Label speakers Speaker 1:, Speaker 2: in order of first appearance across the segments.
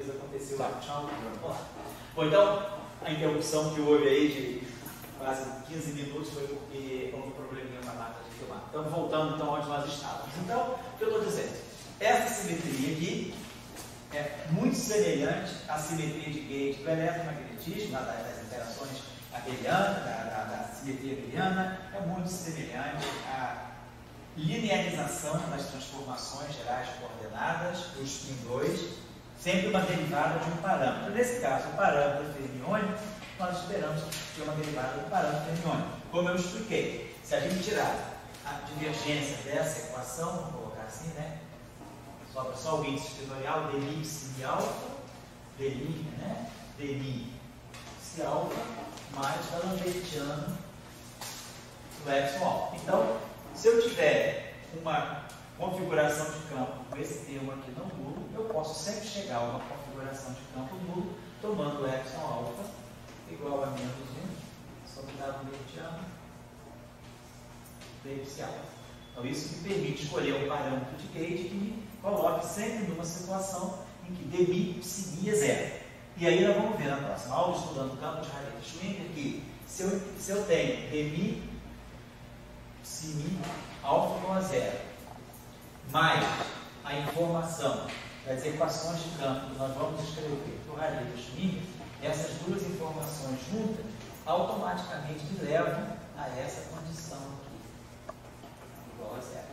Speaker 1: Aconteceu lá. Bom, então, a interrupção que houve aí de quase 15 minutos foi porque houve um probleminha na máquina de filmar. Então, voltando então onde nós estávamos. Então, o que eu estou dizendo? Essa simetria aqui é muito semelhante à simetria de gauge do eletromagnetismo, das interações abelianas, da simetria abeliana, é muito semelhante à linearização das transformações gerais de coordenadas do spin 2, sempre uma derivada de um parâmetro. Nesse caso, o parâmetro fermiônico, nós esperamos ter uma derivada do parâmetro fermiônico. Como eu expliquei, se a gente tirar a divergência dessa equação, vamos colocar assim, né? Sobra só o índice exteriorial, dmi psi alfa, dmi, né? Dmi psi alfa, mais o lambertiano do epsilon alfa. Então, se eu tiver uma configuração de campo com esse termo aqui não nulo, eu posso sempre chegar a uma configuração de campo nulo tomando o epsilon alfa igual a menos 1 sobre lambertiano d psi alfa. Então, isso me permite escolher um parâmetro de gauge que me coloque sempre numa situação em que dmi psi é zero. E aí nós vamos ver na próxima aula, estudando o campo de Rayleigh-Schwinger, que se eu tenho dmi psi alfa igual a zero, mais a informação das equações de campo que nós vamos escrever para o Rayleigh-Schwinger, essas duas informações juntas automaticamente me levam a essa condição aqui, igual a zero.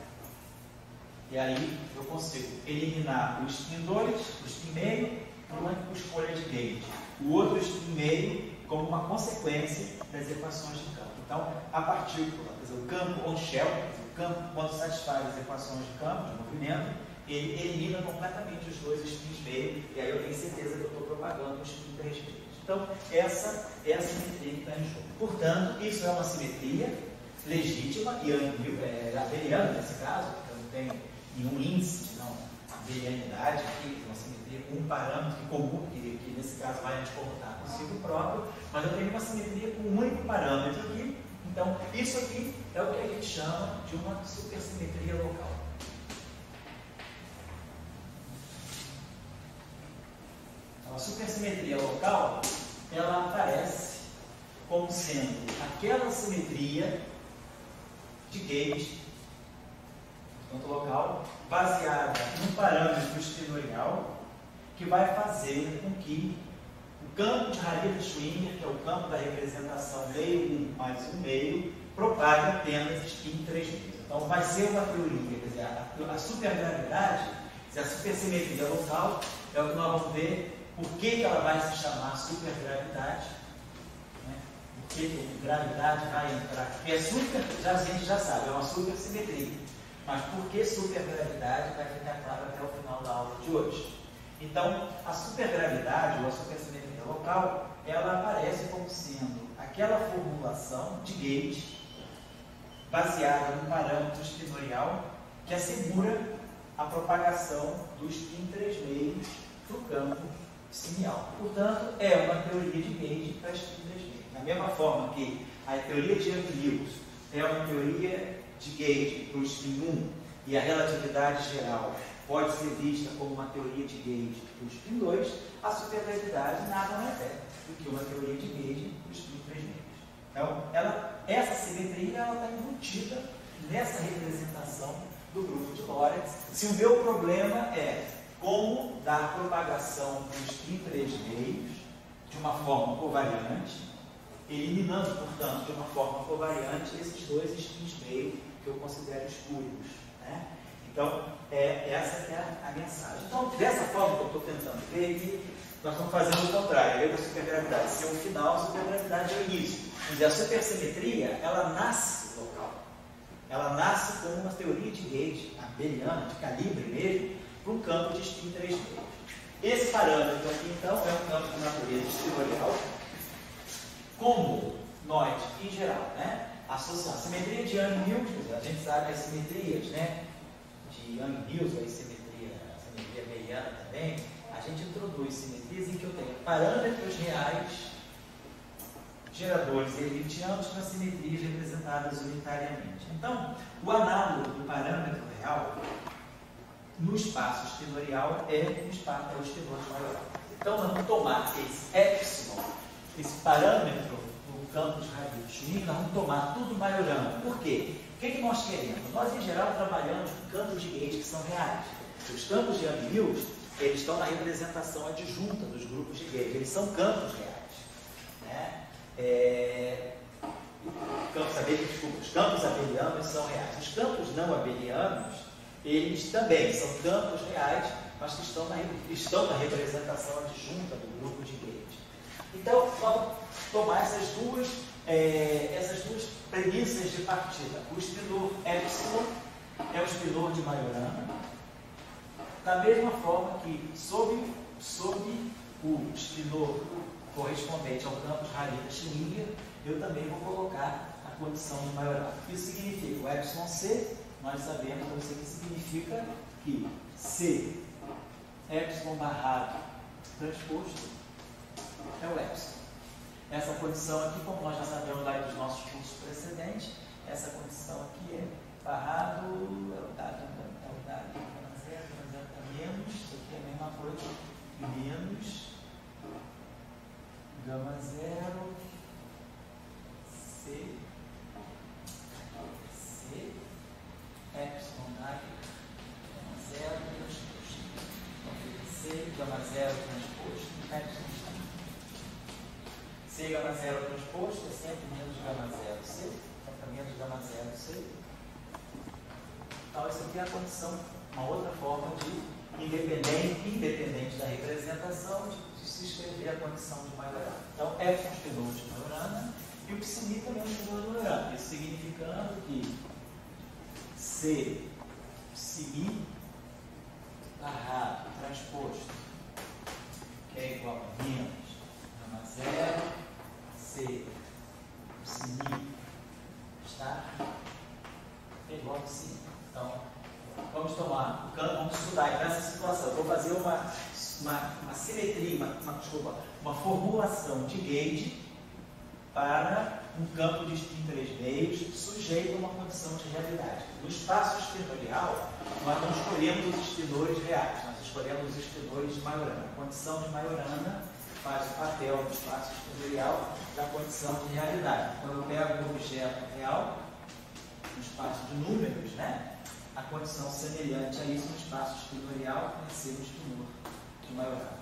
Speaker 1: E aí eu consigo eliminar o spin 2, o spin meio, por uma escolha de gauge. O outro spin meio como uma consequência das equações de campo. Então, a partir do campo on-shell, o campo, quando satisfaz as equações de campo, de movimento, ele elimina completamente os dois spins meio, e aí eu tenho certeza que eu estou propagando o spin 3 meios. Então, essa é a simetria que está em jogo. Portanto, isso é uma simetria legítima e abeliana nesse caso, porque eu não tenho nenhum índice de não abelianidade aqui, uma simetria com um parâmetro comum, que nesse caso vai anticomutar consigo próprio, mas eu tenho uma simetria com um único parâmetro aqui. Então, isso aqui é o que a gente chama de uma supersimetria local. Então, a supersimetria local, ela aparece como sendo aquela simetria de gauge, portanto, local, baseada num parâmetro espinorial, que vai fazer com que o campo de Rayleigh-Schwinger, que é o campo da representação meio 1 mais 1 meio, propaga apenas spin 3 meios. Então, vai ser uma teoria, quer dizer, a supergravidade, a supersimetria local, é o que nós vamos ver por que ela vai se chamar supergravidade, né? Por que gravidade vai entrar? Porque é super, a gente já sabe, é uma supersimetria. Mas por que supergravidade vai ficar claro até o final da aula de hoje. Então, a supergravidade, ou a supersimetria local, ela aparece como sendo aquela formulação de gauge baseada no parâmetro espinorial que assegura a propagação do spin 3 meios para o campo simial. Portanto, é uma teoria de gauge para spin 3 meios. Da mesma forma que a teoria de Young-Lewis é uma teoria de gauge para o spin 1 e a relatividade geral pode ser vista como uma teoria de gauge para o spin 2, a supergravidade nada mais é do que uma teoria de gauge para o spin 3 meios. Então, essa simetria está embutida nessa representação do grupo de Lorentz. Se o meu problema é como dar propagação para o spin 3 meios de uma forma covariante, eliminando, portanto, de uma forma covariante esses dois spins meio que eu considero espúrios, né? Então, essa que é a mensagem. Então, dessa forma que eu estou tentando ver aqui, nós estamos fazendo o contrário. Eu da supergravidade ser o final, a supergravidade é o início. Mas a supersimetria, ela nasce local. Ela nasce como uma teoria de gauge abeliana, de calibre mesmo, para um campo de spin 3 meios. Esse parâmetro aqui, então, é um campo de natureza espinorial, como nós, em geral, né? A simetria de Young-Lewis, a gente sabe as simetrias, né? De Young-Lewis, a simetria abeliana também, a gente introduz simetrias em que eu tenho parâmetros reais, geradores hermitianos para simetrias representadas unitariamente. Então, o análogo do parâmetro real no espaço espinorial é o espinor de maioral. Então, nós vamos tomar esse epsilon, esse parâmetro do campo de radius Schmidt, nós vamos tomar tudo maiorando. Por quê? O que nós queremos? Nós, em geral, trabalhamos com campos de gauge que são reais. Os campos de Yang-Mills, eles estão na representação adjunta dos grupos de gauge. Eles são campos reais. Né? Os campos abelianos são reais. Os campos não abelianos, eles também são campos reais, mas que estão na representação adjunta do grupo de gauge. Então, vamos tomar essas duas premissas de partida. O espinor epsilon é o espinor de Majorana, da mesma forma que, sob o espinor correspondente ao campo de Harita-Schwinger, eu também vou colocar a condição de Majorana. Isso significa o epsilon C, nós sabemos que isso aqui significa que C, epsilon barrado transposto, é o epsilon. Essa condição aqui, como nós já sabemos lá dos nossos cursos precedentes, essa condição aqui é barrado, é o dado gama zero está menos, isso aqui é a mesma coisa, menos gama zero, C, epsilon dado gama zero transposto. Então fica C, gama zero transposto, epsilon. C gama zero transposto é sempre menos gama zero C, é menos gama zero C. Então, isso aqui é a condição, uma outra forma de, independente da representação, de se escrever a condição de Majorana. Então, F é um espinor de Majorana e o psi também é um espinor de Majorana. Isso significando que C, psi barrado transposto, que é igual a menos gama zero C, psi está igual a psi. Então, vamos estudar então, essa situação. Eu vou fazer uma simetria, uma formulação de gauge para um campo de spin 3 meios sujeito a uma condição de realidade. No espaço espinorial, nós não escolhemos os espinores reais, nós escolhemos os espinores de Majorana. A condição de Majorana faz o papel no espaço espinorial da condição de realidade. Quando eu pego um objeto real, no espaço de números, né? A condição semelhante a isso no espaço espinorial vai ser o espinor de Majorana.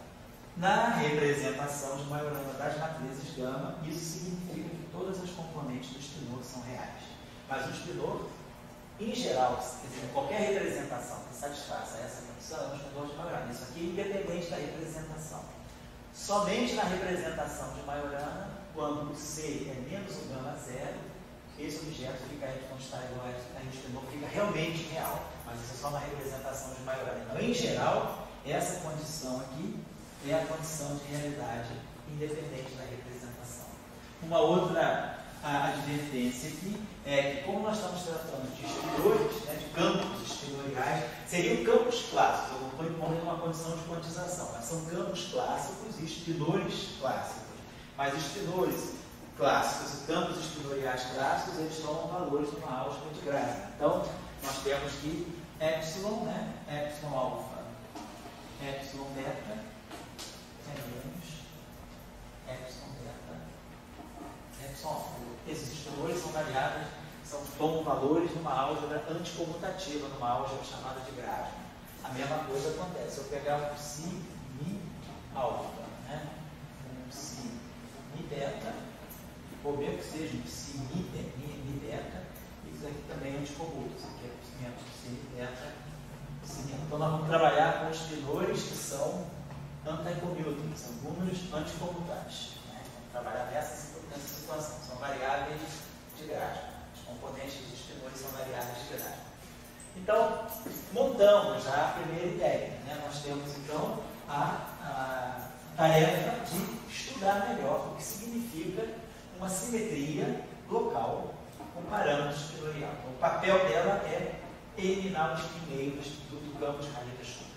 Speaker 1: Na representação de Majorana das matrizes gama, isso significa que todas as componentes do espinor são reais. Mas o espinor, em geral, quer dizer, qualquer representação que satisfaça essa condição é um espinor de Majorana. Isso aqui é independente da representação. Somente na representação de Majorana, quando o C é menos o gama zero, esse objeto fica aí quando está igual a o espinor, fica realmente real, mas isso é só uma representação de Majorana. Então, em geral, essa condição aqui é a condição de realidade independente da representação. Uma outra advertência aqui é que, como nós estamos tratando de espinores, né, de campos espinoriais, seriam campos clássicos. Eu não estou impondo uma condição de quantização, mas são campos clássicos e espinores clássicos. Mas espinores clássicos e campos espinoriais clássicos, eles tomam valores numa álgebra de Grasner. Então, nós temos que epsilon, né? Epsilon alfa, epsilon beta é menos epsilon beta, epsilon alfa. Esses espinores são variáveis, tomam valores numa álgebra anticomutativa, numa álgebra chamada de Grasner. A mesma coisa acontece. Se eu pegar um psi mi alfa, né? Um psi mi beta, ou mesmo que seja um psi mi beta, isso aqui também é anticomuta. Isso aqui é psi beta, psi mi. Então nós vamos trabalhar com espinores que são anti-commuting, são números anticomutantes. Né? Vamos trabalhar nessa situação. São variáveis de Grasner. Os componentes dos espinores são variáveis de Grasner. Então, montamos já a primeira ideia. Né? Nós temos então a tarefa de estudar melhor o que significa uma simetria local com parâmetros espinorial. Então, o papel dela é eliminar os primeiros do campo de Harita-Schwinger.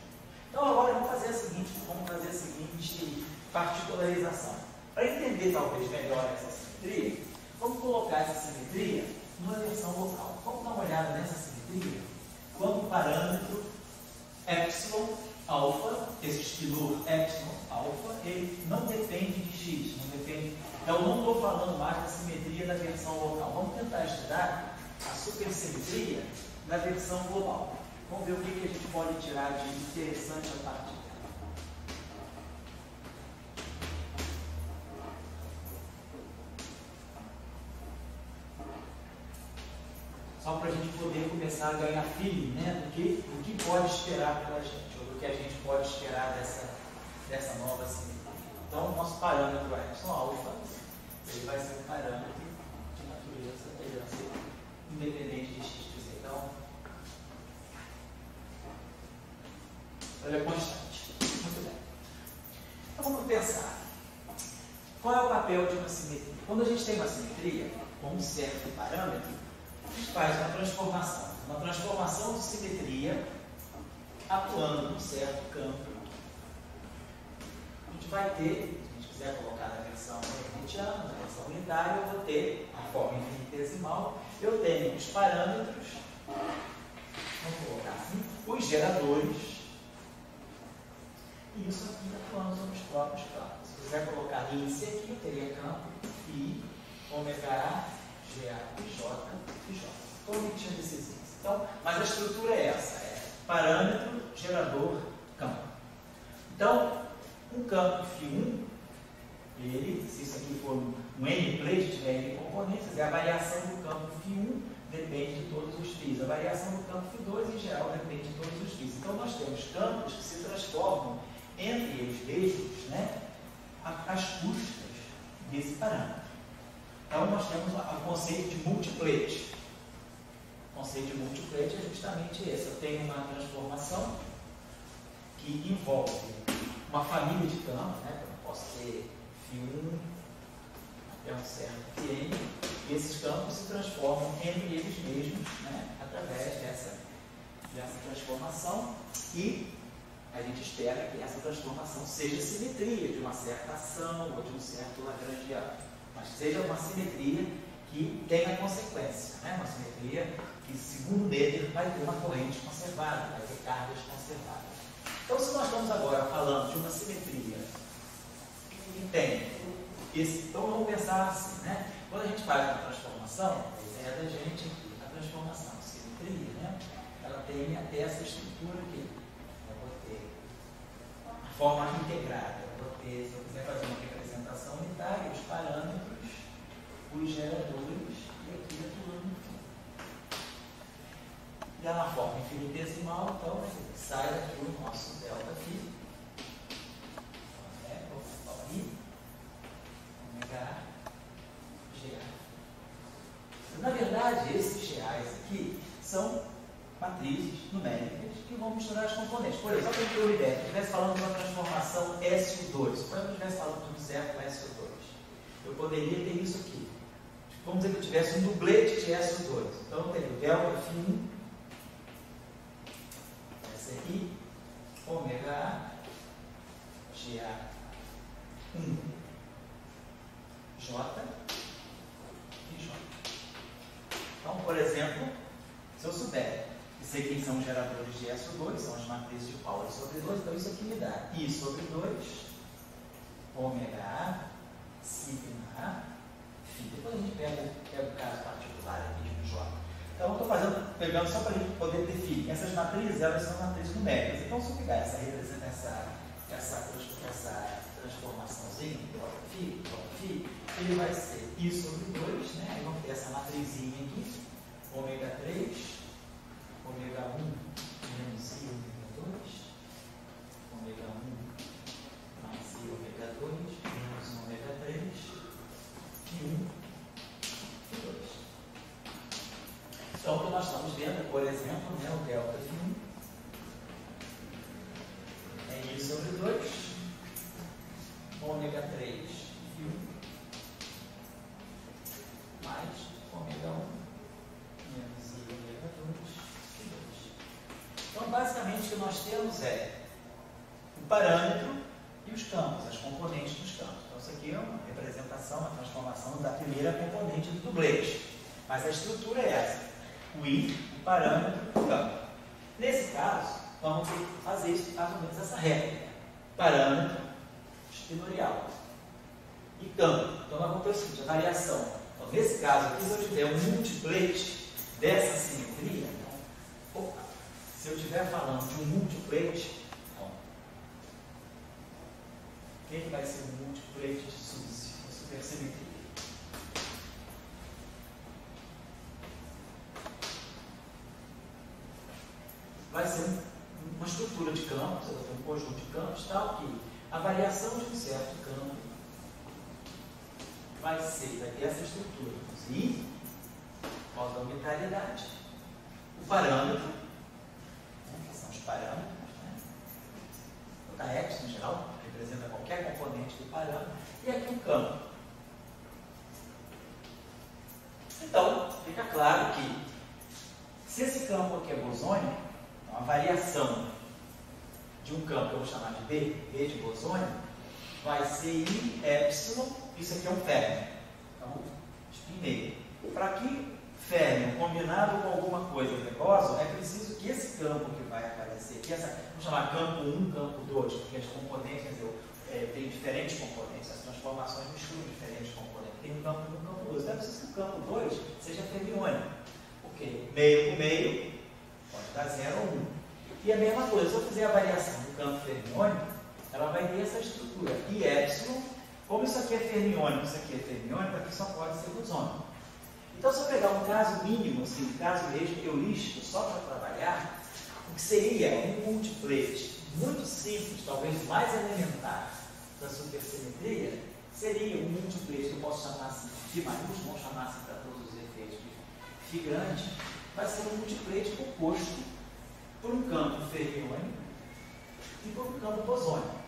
Speaker 1: Então agora vamos fazer a seguinte particularização. Para entender talvez melhor essa simetria, vamos colocar essa simetria numa versão local. Vamos dar uma olhada nessa simetria quando o parâmetro epsilon alfa, esse estilor epsilon alfa, ele não depende de x, não depende. Então, eu não estou falando mais da simetria da versão local. Vamos tentar estudar a supersimetria da versão global. Vamos ver o que a gente pode tirar de interessante a partir dela. Só para a gente poder começar a ganhar feeling, né, do que pode esperar pela gente, ou do que a gente pode esperar dessa nova simetria. Então, o nosso parâmetro epsilon alfa, ele vai ser um parâmetro de natureza, ele vai ser independente de x de z. Então, ele é constante. Muito bem. Então, vamos pensar. Qual é o papel de uma simetria? Quando a gente tem uma simetria, com um certo parâmetro, a gente faz uma transformação de simetria atuando num certo campo. A gente vai ter, se a gente quiser colocar na versão hermitiana, na versão unitária, eu vou ter a forma infinitesimal, eu tenho os parâmetros, vamos colocar assim, os geradores, e isso aqui atuando sobre os próprios campos. Se quiser colocar índice aqui, eu teria campo I, ômega A, GA e J e J. Estou omitindo esses índices. Então, mas a estrutura é essa, é parâmetro, gerador, campo. Então, um campo φ1, ele, se isso aqui for um n-plane, tiver n componentes, a variação do campo φ1 depende de todos os φ. A variação do campo φ2, em geral, depende de todos os φ. Então, nós temos campos que se transformam entre eles mesmos, né, às custas desse parâmetro. Então, nós temos o conceito de multiplete. O conceito de multiplete é justamente esse. Eu tenho uma transformação que envolve uma família de campos, né? Eu posso ter φ1 até um certo Fn, e esses campos se transformam entre eles mesmos, né? Através dessa transformação, e a gente espera que essa transformação seja simetria de uma certa ação ou de um certo lagrangiano, mas seja uma simetria que tenha consequência, né? Uma simetria que, segundo Noether, vai ter uma corrente conservada, vai ter cargas conservadas. Então, se nós estamos agora falando de uma simetria que tem esse, então vamos pensar assim, né? Quando a gente faz uma transformação, a ideia da gente aqui, a transformação, a simetria, né? Ela tem até essa estrutura aqui. Eu vou ter a forma integrada. Eu vou ter, se eu quiser fazer uma representação unitária, os parâmetros, os geradores, e aqui atuando no fim. E na forma infinitesimal, então, né, sai daqui o nosso delta φ. Vou aí, ômega GA. Na verdade, esses GAs aqui são matrizes numéricas que vão misturar as componentes. Por exemplo, se eu estivesse falando de uma transformação SU2, quando eu estivesse falando tudo certo com SU2, eu poderia ter isso aqui. Vamos dizer que eu tivesse um dublete de SU2. Então, eu teria o delta φ1, essa aqui, ômega A, GA1, J e J. Então, por exemplo, se eu souber que sei quem são os geradores de SO2, são as matrizes de Pauli sobre 2, então isso aqui me dá I sobre 2, ômega A, sigma A, φ. Depois a gente pega o caso particular aqui de J. Então, eu estou pegando só para a gente poder definir. Essas matrizes, elas são matrizes numéricas. Então, se eu pegar essa transformaçãozinha, φ, ele vai ser I sobre 2, né? Aí vamos ter essa matrizinha aqui, ômega 3, ômega 1 menos I ômega 2, ômega 1 mais I ômega 2, menos ômega 3, e 1 e 2. Então, o que nós estamos vendo, por exemplo, né, o delta φ1 é I sobre 2, ômega 3 φ1 mais ômega 1 menos I ômega 2 e 2. Então, basicamente, o que nós temos é o parâmetro e os campos, as componentes dos campos. Então, isso aqui é uma representação, uma transformação da primeira componente do dublete. Mas a estrutura é essa. O I, o parâmetro e o campo. Nesse caso, vamos ter que fazer isso, mais ou menos essa regra. Parâmetro espinorial e campo. Então, nós vamos ter o seguinte, a variação. Então, nesse caso aqui, se eu tiver um multiplate dessa simetria, então, se eu estiver falando de um multiplate, então, o que vai ser um multiplate de supersimetria? Vai ser uma estrutura de campos, um conjunto de campos, tal que a variação de um certo campo vai ter essa estrutura. I, por causa da unitariedade. O parâmetro, que são os parâmetros, o KX, em geral, representa qualquer componente do parâmetro, e aqui o campo. Então, fica claro que, se esse campo aqui é bosônico, então a variação de um campo que eu vou chamar de B de bosônio, vai ser I, epsilon, isso aqui é um férmio. Então, primeiro, para que férmio combinado com alguma coisa veloz, é preciso que esse campo que vai aparecer, vamos chamar campo 1, campo 2, porque as componentes, tem diferentes componentes, as transformações misturam diferentes componentes. Tem um campo 1 e um campo 2. Então, é preciso que o campo 2 seja fermiônico, porque meio com meio pode dar 0 ou 1. E a mesma coisa, se eu fizer a variação do campo fermiônico, ela vai ter essa estrutura. E epsilon, como isso aqui é fermiônico, isso aqui é fermiônico, aqui só pode ser bosônico. Então, se eu pegar um caso mínimo, assim, um caso mesmo, eu listo só para trabalhar, o que seria um multiplate muito simples, talvez mais elementar da supersimetria, seria um multiplate que eu posso chamar assim, de maiúsculo, vamos chamar assim para todos os efeitos de grande, vai ser um multiplate composto por um campo fermiônico e por um campo bosônico.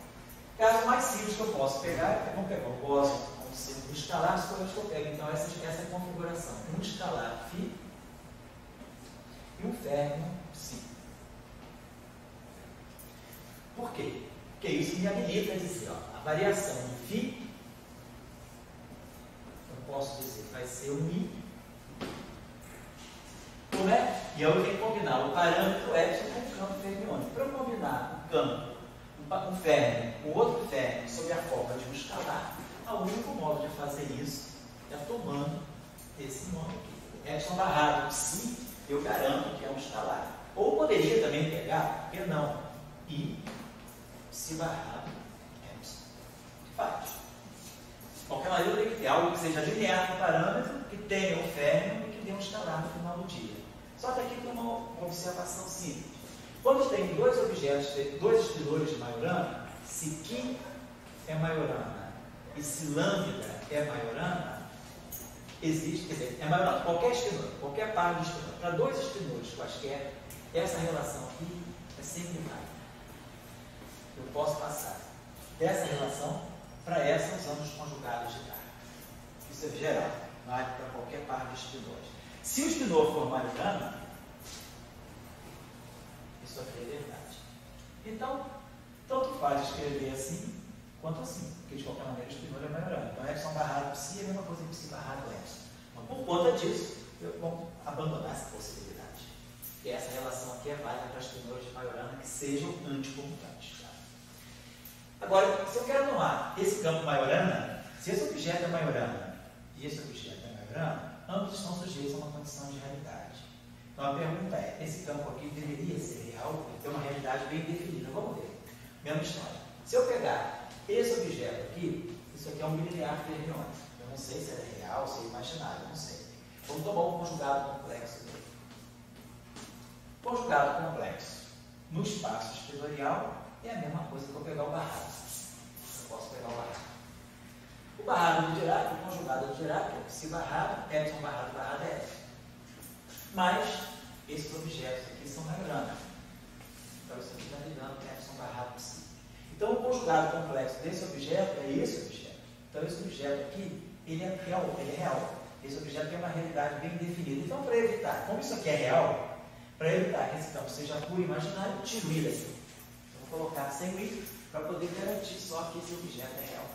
Speaker 1: Caso mais simples que eu posso pegar, vamos pegar o bóson como sendo um escalar, escolha que eu pego. Então, essa é a configuração. Um escalar φ e um férmio ψ. Por quê? Porque isso me habilita a dizer, ó, a variação de φ, eu posso dizer, vai ser um I. Como é? E eu tenho que combinar o parâmetro epsilon com o campo fermiônico. Para eu combinar o campo, um férmio, com outro férmio, sob a forma de um escalar, o único modo de fazer isso é tomando esse nome aqui. Epsilon barrado ψ, eu garanto que é um escalar. Ou poderia também pegar, por que não? I, ψ barrado, epsilon. Faz. De qualquer maneira, eu tenho que ter algo que seja linear no parâmetro, que tenha um férmio e que dê um escalar no final do dia. Só que aqui tem uma observação simples. Quando tem dois objetos, dois espinores de Majorana, se Ki é Majorana e se lambda é Majorana, existe, quer dizer, é Majorana, qualquer espinor, qualquer par de espinor, para dois espinores quaisquer, essa relação aqui é sempre válida. Eu posso passar dessa relação para essa usando os conjugados de carga. Isso é geral, vale para qualquer par de espinores. Se o espinor for Majorana, isso aqui é verdade. Então, tanto faz escrever assim quanto assim, porque de qualquer maneira o espinor é Majorana. Então, epsilon barrado ψ é a mesma coisa que ψ barrado epsilon. Então, por conta disso, eu vou abandonar essa possibilidade. E essa relação aqui é válida para espinores de Majorana que sejam anticomutantes. Tá? Agora, se eu quero tomar esse campo Majorana, se esse objeto é Majorana e esse objeto é Majorana, ambos estão sujeitos a uma condição de realidade. Então a pergunta é, esse campo aqui deveria ser real? Ele tem uma realidade bem definida. Vamos ver. Mesma história. Se eu pegar esse objeto aqui, isso aqui é um bilinear fermiônico. Eu não sei se é real, se é imaginário, não sei. Vamos tomar um conjugado complexo dele. Conjugado complexo no espaço espinorial é a mesma coisa que eu pegar o barrado. Eu posso pegar o barrado. O barrado do Dirac, o conjugado do Dirac, é ψ barrado, epsilon barrado, barrado é F. Mas esses objetos aqui são Majorana. Então isso aqui está me dando epsilon barrado ψ. Então o conjugado complexo desse objeto é esse objeto. Então esse objeto aqui, ele é real. Esse objeto tem uma realidade bem definida. Então para evitar, como isso aqui é real, para evitar que esse campo seja puro e imaginário, eu tiro ele aqui. Eu vou colocar sem o I para poder garantir só que esse objeto é real.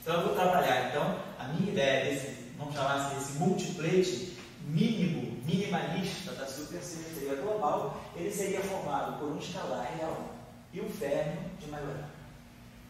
Speaker 1: Então eu vou trabalhar, então, a minha ideia desse, vamos chamar assim, esse multiplate mínimo, minimalista da supersimetria global, ele seria formado por um escalar real e um férmio de Majorana.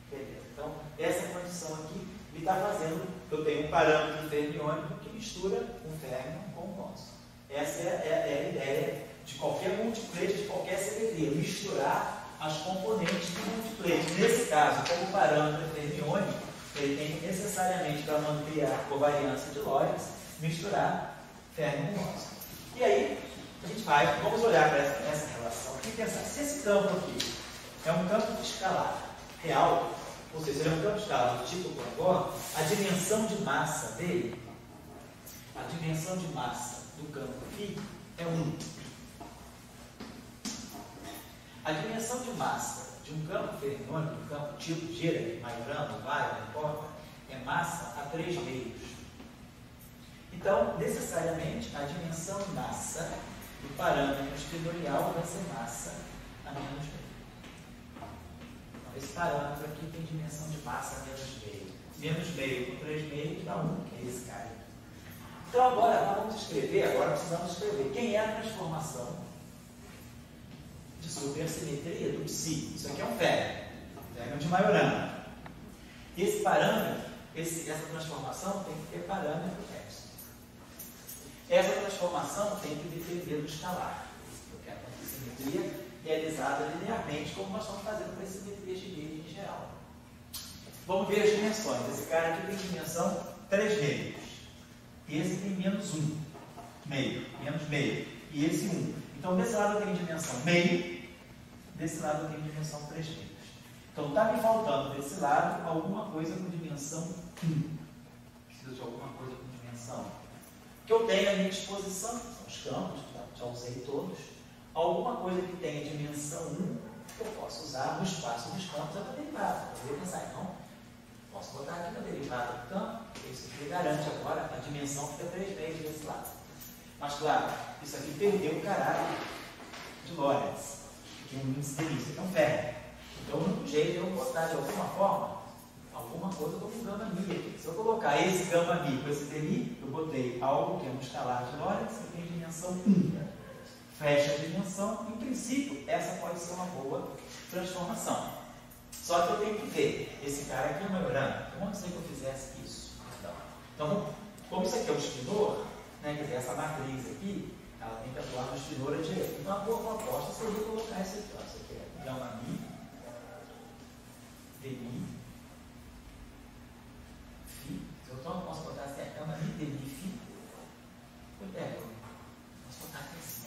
Speaker 1: Beleza. Então, essa condição aqui me está fazendo, eu tenho um parâmetro fermiônico que mistura um férmio com um bóson. Essa é a ideia de qualquer multiplete, de qualquer simetria, misturar as componentes do multiplete. Nesse caso, como o parâmetro é fermiônico, ele tem que necessariamente, para manter a covariância de Lorentz, misturar férmio com bóson. E aí, a gente vamos olhar para essa relação e pensar, se esse campo aqui é um campo escalar real, ou seja, ele é um campo escalar do tipo Poisson, a dimensão de massa dele, a dimensão de massa do campo aqui é 1. A dimensão de massa de um campo fermiônico, um campo tipo Dirac, Majorana, Weyl, não importa, é massa a 3 meios. Então, necessariamente, a dimensão de massa do parâmetro espinorial vai ser massa a menos meio. Então, esse parâmetro aqui tem dimensão de massa a menos meio. Menos meio com 3 meios dá 1, que é esse cara. Então, agora precisamos escrever quem é a transformação de supersimetria do psi. Isso aqui é um férmio de Majorana. Esse parâmetro, essa transformação tem que ter parâmetro x. Essa transformação tem que depender do escalar, porque a simetria é realizada linearmente, como nós estamos fazendo para a simetria de Lie em geral. Vamos ver as dimensões. Esse cara aqui tem dimensão 3 meios. Esse tem menos 1 meio, menos meio. E esse 1. Então, desse lado eu tenho dimensão meio, desse lado eu tenho dimensão 3 meios. Então, está me faltando desse lado alguma coisa com dimensão 1. Preciso de alguma coisa com dimensão 1. Que eu tenho à minha disposição, são os campos, já usei todos. Alguma coisa que tenha dimensão 1 que eu posso usar no espaço dos campos é para derivada. Eu vou pensar, então, posso botar aqui na derivada do campo, isso aqui garante agora a dimensão fica 3 meios desse lado. Mas, claro, isso aqui perdeu o caráter de Lorentz, que é um índice de isso, que é um férmio. Então, o único jeito é eu botar de alguma forma alguma coisa como gama mi aqui. Se eu colocar esse gama mi com esse dmi, eu botei algo que é um escalar de Lorentz que tem dimensão 1. Fecha a dimensão, em princípio, essa pode ser uma boa transformação. Só que eu tenho que ver, esse cara aqui é Majorana, como se eu fizesse isso? Então, como isso aqui é o espinor, né, quer dizer, essa matriz aqui, ela tem que atuar no espinor à direita. Então, a boa proposta seria colocar esse aqui, ó. Isso aqui é gama mi, dmi, φ. Então, eu posso botar assim, gama mi, dmi, φ. Eu pego, posso botar aqui assim,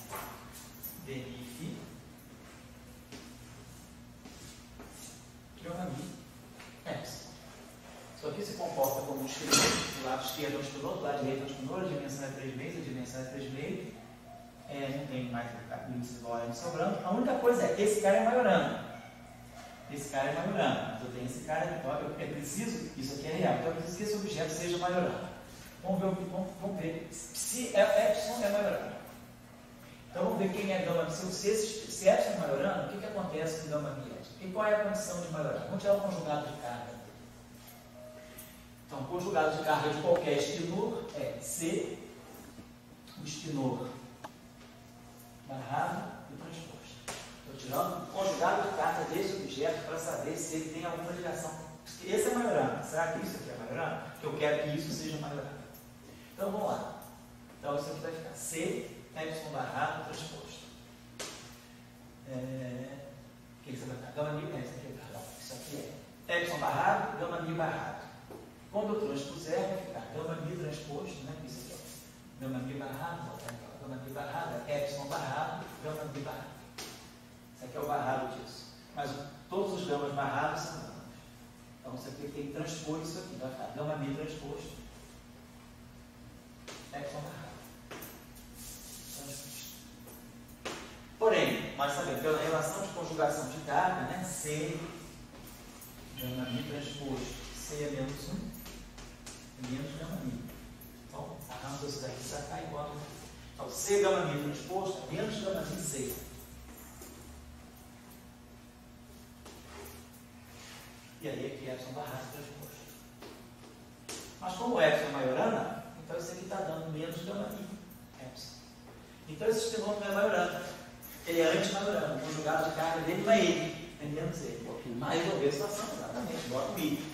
Speaker 1: dmi, φ. Gama mi, x. Isso aqui se comporta como um espinor, do lado esquerdo é um espinor, do lado direito é um espinor, a dimensão é 3 meios, a dimensão é 3 meios. Não tem mais o índice de Lorentz sobrando. A única coisa é que esse cara é Majorana. Esse cara é Majorana. Mas eu tenho esse cara aqui, então é preciso, isso aqui é real, então eu preciso que esse objeto seja Majorana. Vamos ver se epsilon é Majorana. Então vamos ver quem é gama mi. Se epsilon é Majorana, o que acontece com gama mi? E qual é a condição de Majorana? Vamos tirar o conjugado de carga. Então, o conjugado de carga de qualquer espinor é C, o espinor barrado e transposto. Estou tirando o conjugado de carga desse objeto para saber se ele tem alguma ligação. Esse é Majorana. Será que isso aqui é Majorana? Que eu quero que isso seja Majorana. Então, vamos lá. Então, isso aqui vai ficar C, epsilon barrado, transposto. O que você vai ficar? Gama mi, isso aqui é epsilon barrado, gama mi barrado. Quando eu transpuser, vai ficar gama mi transposto, né? Isso aqui é gama mi barrado, gama mi barrado, epsilon barrado, gama mi barrado. Isso aqui é o barrado disso. Mas todos os gamas barrados são gamas. Então isso aqui tem que transpor isso aqui, vai ficar gama mi transposto, epsilon barrado. Transposto. Porém, nós sabemos pela relação de conjugação de carga, né? C, gama mi transposto, C é menos 1. Menos gama mi. Então, arranjo isso daqui, isso vai igual. Então, C gama mi transposto, menos gama mi C. E aí aqui epsilon barrado transposto. Mas como o epsilon é Majorana, então isso aqui está dando menos gama mi. Epsilon. Então esse espinômetro não é maiorano. Ele é anti-maiorano. O conjugado de carga dele não é ele, é menos ele. Mas resolver a situação, exatamente, bota um I.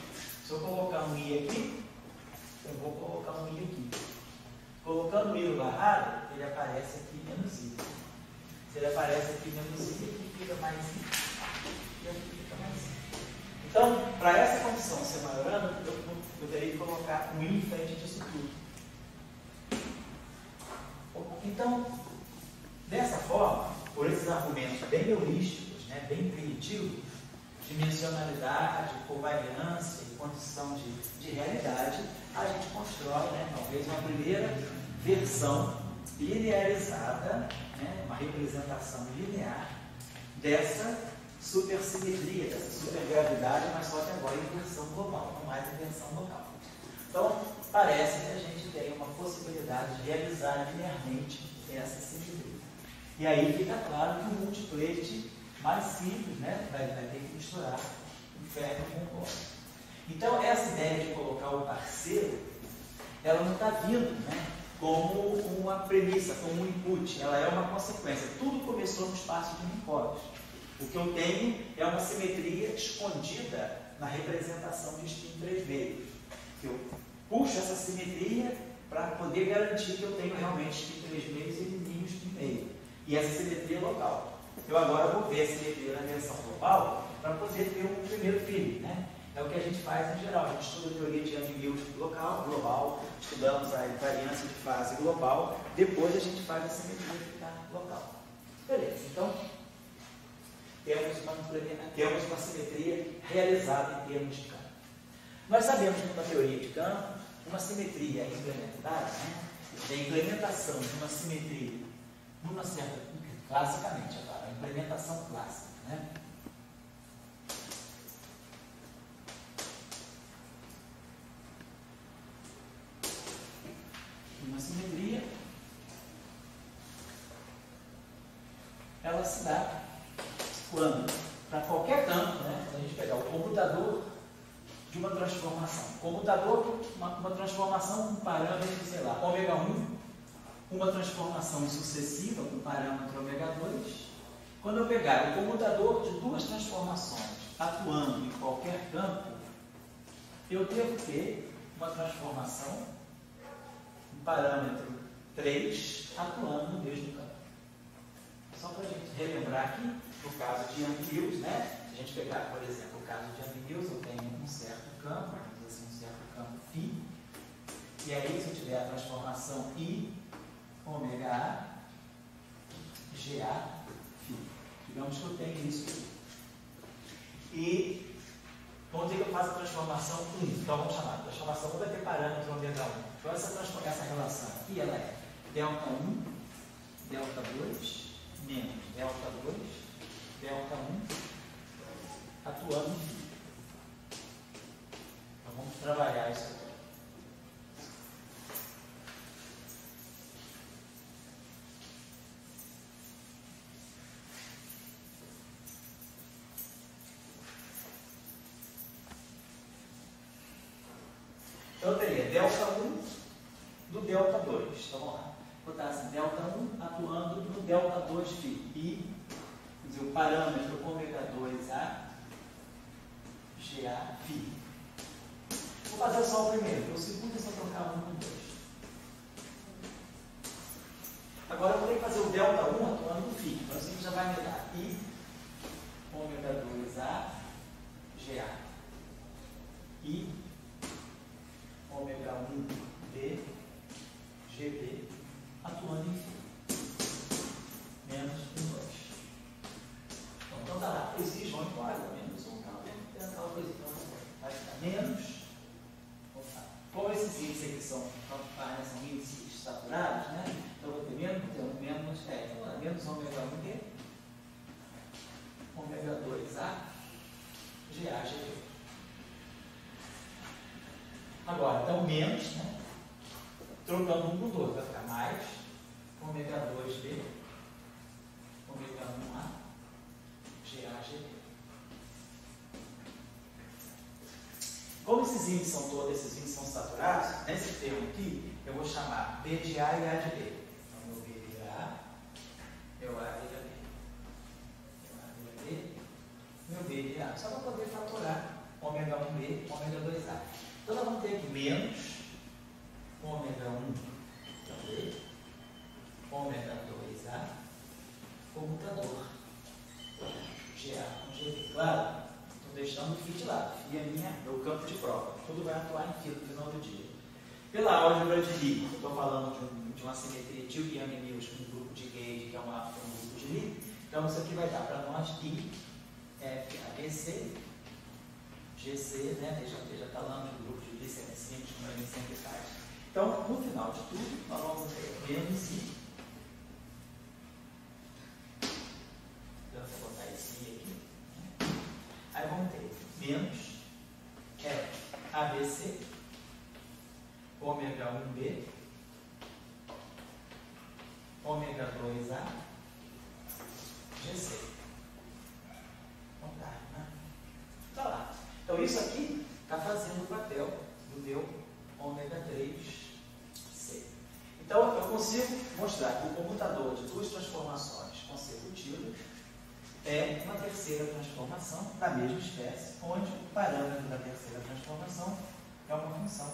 Speaker 1: Se eu colocar um I aqui, eu vou colocar um I aqui. Colocando o I no barrado, ele aparece aqui menos I. Se ele aparece aqui menos I, aqui fica mais I. E aqui fica mais I. Então, para essa condição ser maiorana, eu teria que colocar um I em frente disso tudo. Então, dessa forma, por esses argumentos bem heurísticos, né, bem primitivos, dimensionalidade, covariância e condição de realidade, a gente constrói, né, talvez uma primeira versão linearizada, né, uma representação linear dessa supersimetria, dessa supergravidade, mas só que agora em versão global, não mais em versão local. Então, parece que a gente tem uma possibilidade de realizar linearmente essa simetria. E aí fica claro que o multiplete mais simples, né, vai ter que misturar o ferro com o cobre. Então, essa ideia de colocar o parceiro, ela não está vindo, né, como uma premissa, como um input, ela é uma consequência. Tudo começou no espaço de Minkowski. O que eu tenho é uma simetria escondida na representação de spin 3 meios. Eu puxo essa simetria para poder garantir que eu tenho realmente spin 3 meios e elimino spin meio. E essa simetria é local. Eu agora vou ver a simetria na versão global para poder ter um primeiro filho, né? É o que a gente faz em geral. A gente estuda a teoria de Yang-Mills local, global, estudamos a invariância de fase global, depois a gente faz a simetria ficar local. Beleza, então temos uma simetria realizada em termos de campo. Nós sabemos que na teoria de campo, uma simetria implementada, né, é a implementação de uma simetria numa certa, classicamente agora, a implementação clássica, né? Uma simetria, ela se dá quando, para qualquer campo, né, se a gente pegar o comutador de uma transformação, comutador, uma transformação com parâmetro, sei lá, ômega 1, uma transformação sucessiva com parâmetro ômega 2. Quando eu pegar o comutador de duas transformações atuando em qualquer campo, eu devo ter uma transformação com parâmetro 3 atuando no mesmo campo. Só para a gente relembrar aqui, no caso de Yang-Mills, né? Se a gente pegar, por exemplo, o caso de Yang-Mills, eu tenho um certo campo, vamos dizer assim, um certo campo φ, e aí se eu tiver a transformação I, ômega A, GA, φ. Digamos que eu tenho isso aqui. E vamos dizer que eu faço a transformação 1, então vamos chamar, a transformação 1 vai ter parâmetro ômega 1. Então essa relação aqui, ela é delta 1, delta 2, menos delta 2, delta 1, atuando em φ. Então vamos trabalhar isso aqui. Então eu teria delta 1 do delta 2. Então vamos lá. Vou botar assim, delta 1 atuando no delta 2 φ. E, quer dizer, o parâmetro ômega 2A, GA, φ. Vou fazer só o primeiro. O segundo é só trocar 1 com 2. Agora eu vou ter que fazer o delta 1 atuando no φ. Então assim já vai me dar I, ômega 2A, GA. I, ômega 1B, GB, atuando em φ. Menos 1, 2. Então tá lá, exige 1 igual, menos 1, tem aquela coisa, então vai ficar menos. Como esses índices aqui são índices saturados, né? Então eu vou ter menos ômega 1B, ômega 2A, GA, GB. Agora, então menos, né? Trocando 1 por 2, vai ficar mais ômega 2B, ômega 1A, GAGB. Como esses índices são todos, esses índices são saturados, nesse termo aqui, eu vou chamar B de A e A de B. Então, só para poder fatorar ômega 1b, ômega 2a. Então nós vamos ter aqui menos ômega 1b, ômega 2a, comutador GA com GB. Claro, estou deixando o φ de lado. φ é meu campo de prova. Tudo vai atuar em φ no final do dia. Pela álgebra de Lie, estou falando de uma simetria de Young e Mills com um grupo de Gauge, que é um grupo de Lie. Então isso aqui vai dar para nós I, F, ABC, GC, né? Já está lá no grupo de Lie, é simples, como ele sempre faz. Então, no final de tudo, nós vamos ter menos I. Então, eu vou botar esse I aqui. Aí vamos ter menos F, ABC, ômega 1b, ômega 2a, GC. Então tá, né? Tá lá. Então isso aqui está fazendo o papel do meu ômega 3c. Então eu consigo mostrar que o comutador de duas transformações consecutivas é uma terceira transformação da mesma espécie, onde o parâmetro da terceira transformação é uma função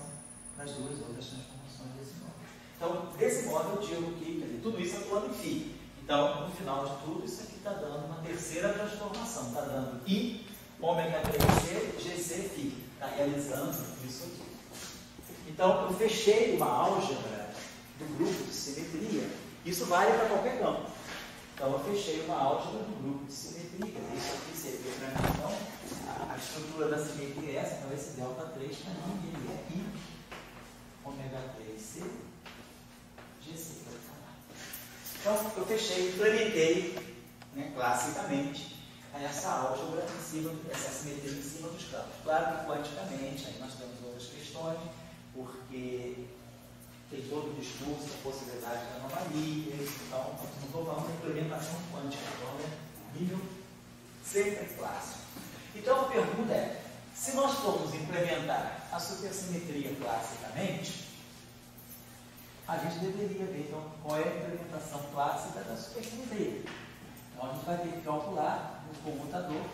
Speaker 1: das duas outras transformações desse modo. Então, desse modo eu digo que, quer dizer, tudo isso atuando em φ. Então, no final de tudo, isso aqui está dando uma terceira transformação. Está dando I, ômega 3c, GC, φ. Está realizando isso aqui. Então, eu fechei uma álgebra do grupo de simetria. Isso vale para qualquer campo. Então, eu fechei uma álgebra do grupo de simetria. Isso aqui seria para mim, então, a estrutura da simetria é essa. Então, esse delta 3 para mim, ele é I, ômega 3c, GC. Então, eu fechei, implementei, né, classicamente, essa álgebra em cima, essa simetria em cima dos campos. Claro que quanticamente, aí nós temos outras questões, porque tem todo o discurso da possibilidade de anomalias, então, não estou falando de implementação quântica, então, né, nível sempre clássico. Então, a pergunta é, se nós formos implementar a supersimetria classicamente, a gente deveria ver, então, qual é a implementação clássica da supersimetria. Então, a gente vai ter que calcular o comutador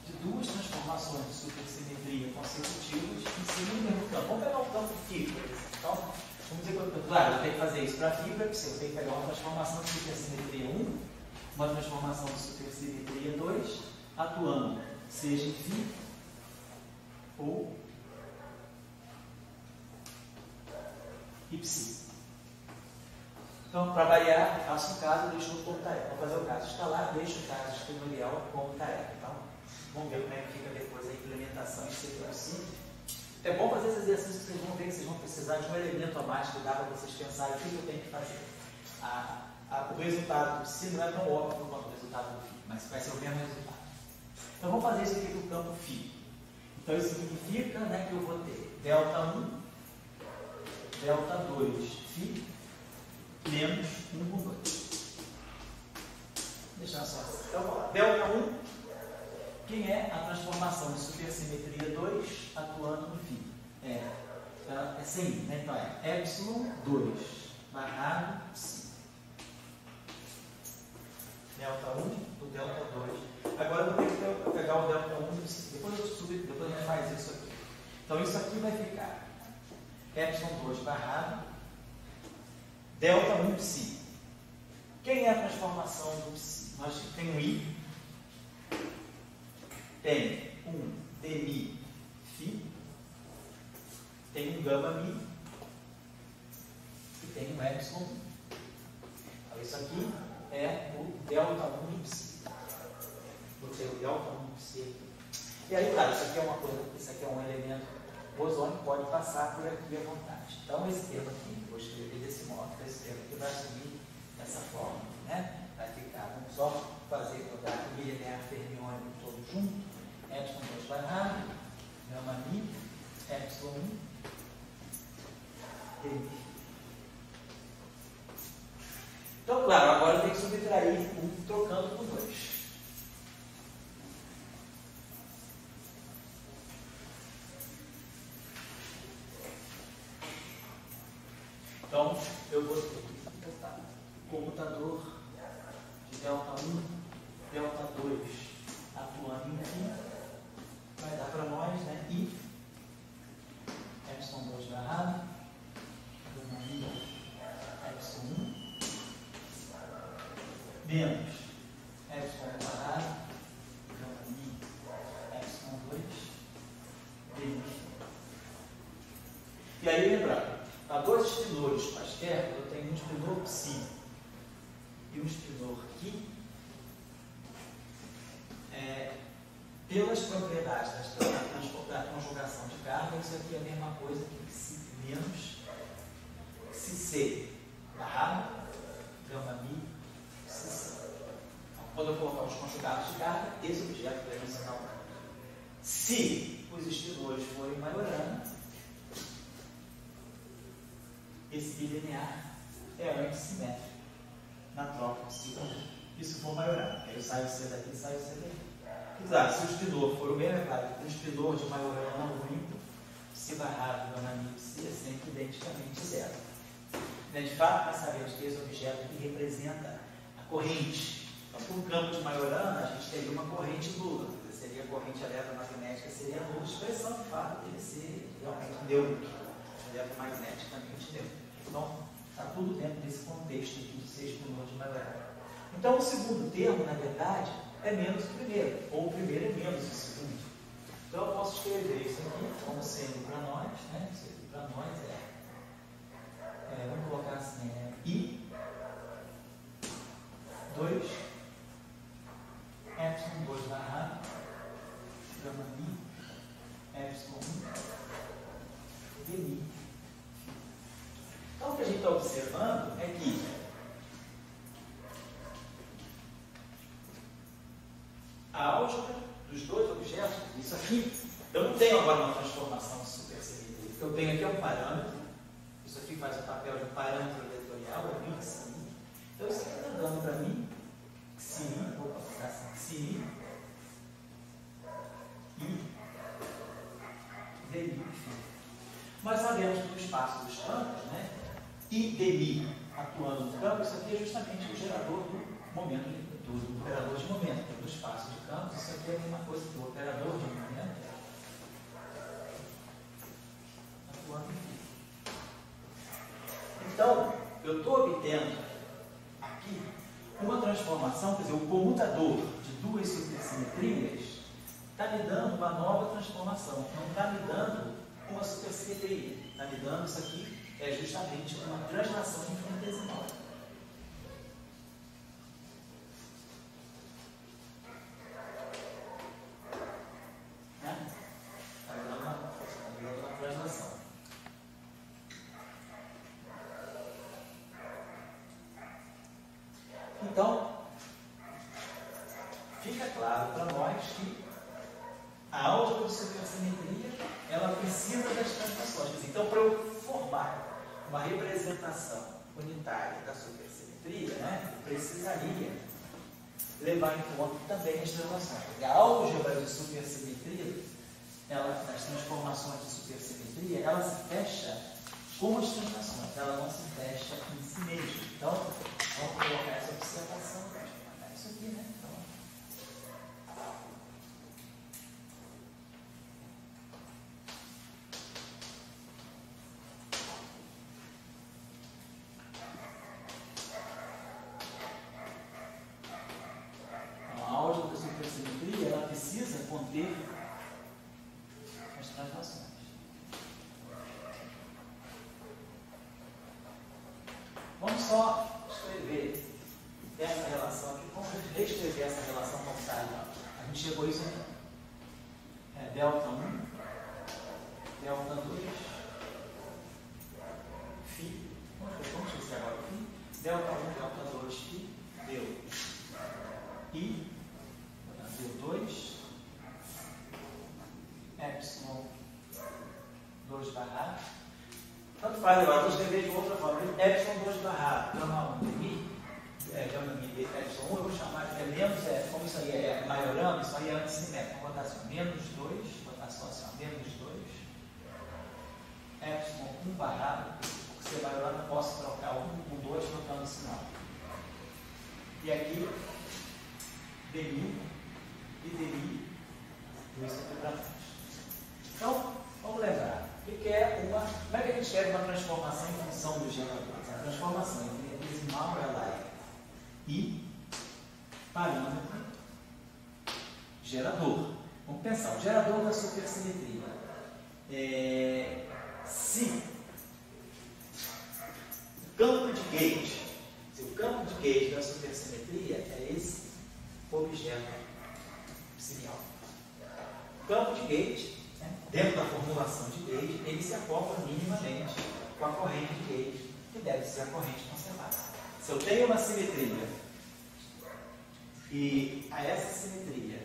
Speaker 1: de duas transformações de supersimetria consecutivas em cima do mesmo campo. Vamos pegar o campo φ, por exemplo. Então, vamos dizer que, claro, eu tenho que fazer isso para φ, para eu tenho que pegar uma transformação de supersimetria 1, uma transformação de supersimetria 2, atuando, seja em φ ou psi. Então, para variar, faço um caso, deixo no como tarefa. Vou fazer o caso escalar, deixo o caso exponencial como tarefa. Então, vamos ver como é que fica depois a implementação em C++. É bom fazer esse exercício, vocês vão ver que vocês vão precisar de um elemento a mais que dá para vocês pensarem o que eu tenho que fazer. O resultado do psi não é tão óbvio quanto o resultado do φ, mas vai ser o mesmo resultado. Então, vamos fazer isso aqui do campo φ. Então, isso significa, né, que eu vou ter delta 1, delta 2, φ, menos 1 por 2. Deixa só assim. Então, vamos lá. Delta 1, quem é a transformação de supersimetria 2 atuando no φ? É sem I, né? Então, é epsilon 2 barrado psi. Delta 1 do delta 2. Agora eu vou ter que pegar o delta 1 do psi. Depois a gente faz isso aqui. Então, isso aqui vai ficar epsilon 2 barrado delta 1 psi. Quem é a transformação do psi? Nós temos um I, tem um dmi φ, tem um gama mi e tem um epsilon 1. Então, isso aqui é o delta 1 do psi. Vou ter o delta 1 do psi aqui. E aí, claro, isso aqui é uma coisa, isso aqui é um elemento bosônico, pode passar por aqui à vontade. Então, esse termo aqui, vou escrever desse modo, esse termo aqui vai assumir dessa forma, né? Vai ficar, vamos só fazer, vou dar o linear fermiônico todo junto, epsilon 2 barrado, gama mi, epsilon 1, dmi. Então, claro, agora eu tenho que subtrair 1 trocando por 2. Então, eu vou ter que botar o comutador de delta 1, delta 2 menos epsilon quadrado, gama mi, epsilon 2, dmi. E aí, lembrando, para dois espinores quaisquer, eu tenho um espinor psi e um espinor qui, pelas propriedades da conjugação de carga, isso aqui é a mesma coisa que psi menos psi c barrado, gama mi, psi c. Então, quando eu colocar os conjugados de carga, esse objeto vai ser calculado. Se os espinores forem maiorando, esse bilinear é antissimétrico na troca de psi. Isso for maiorando. Aí eu saio C daqui e saio C daqui. Claro, se o espinor for o mesmo, é claro que o espinor de maiorando não muito, psi barrado, gama mi, psi é sempre identicamente zero. De fato, nós sabemos que esse objeto aqui representa a corrente. Então, por um campo de maiorana, a gente teria uma corrente nula. Seria a corrente eletromagnética, seria a nula, expressão de fato dele ser realmente neutro, eletromagneticamente neutro. Então, está tudo dentro desse contexto aqui de ser espinor de maiorana. Então, o segundo termo, na verdade, é menos o primeiro, ou o primeiro é menos o segundo. Então, eu posso escrever isso aqui como sendo para nós, né? Isso aqui para nós vamos colocar assim, I 2 epsilon 2 barra gama mi epsilon 1 dmi. Então, o que a gente está observando é que a álgebra dos dois objetos, isso aqui, eu não tenho agora uma transformação de supersimetria. O que eu tenho aqui é um parâmetro, isso aqui faz o papel de um parâmetro vetorial, é mi, xi. Então, isso aqui está dando para mim xi, vou colocar assim, xi, i, dmi. Nós sabemos que no espaço dos campos, né, I dmi atuando no campo, isso aqui é justamente o gerador do momento, do operador de momento, do espaço de campos. Isso aqui é a mesma coisa que o operador de momento atuando aqui. Então, eu estou obtendo aqui uma transformação, quer dizer, o comutador de duas supersimetrias está me dando uma nova transformação, não está me dando uma supersimetria, está me dando isso aqui, é justamente uma translação infinitesimal. Está me dando uma translação. Então, fica claro para nós que a álgebra de supersimetria ela precisa das translações. Então, para eu formar uma representação unitária da supersimetria, né, eu precisaria levar em conta também as translações. Porque a álgebra de supersimetria, as transformações de supersimetria, ela se fecha com as translações, ela não se fecha em si mesma. Então, vamos colocar essa observação, vamos colocar isso aqui, né? Então, a álgebra da supersimetria, ela precisa conter as translações. Vamos só escrever essa relação aqui. Vamos reescrever essa relação como está aí. A gente chegou a isso aqui. Delta 1, delta 2, φ. Vamos esquecer agora o φ. Delta 1, delta 2, φ. Deu I, deu 2, epsilon 2 barra. Tanto faz agora, vou escrever de outra forma. Epsilon 2 barra gama 1 dmi, gama mi epsilon 1, eu vou chamar de menos, como isso aí é maiorando, isso aí é antissimétrico. Vou botar assim, menos 2, vou botar só assim, menos 2, epsilon 1 barra, porque se maiorando eu posso trocar 1 com 2 trocando o sinal. E aqui, dmi e dmi, isso aqui para frente. Então, vamos lembrar. O que é uma. Como é que a gente escreve uma transformação em função dos geradores? A transformação infinitesimal ela é I gerador da supersimetria. Se o campo de gauge da supersimetria é esse objeto psimial. O campo de gauge, né, dentro da formulação de gauge, ele se acopla minimamente com a corrente de gauge, que deve ser a corrente conservada. Se eu tenho uma simetria e a essa simetria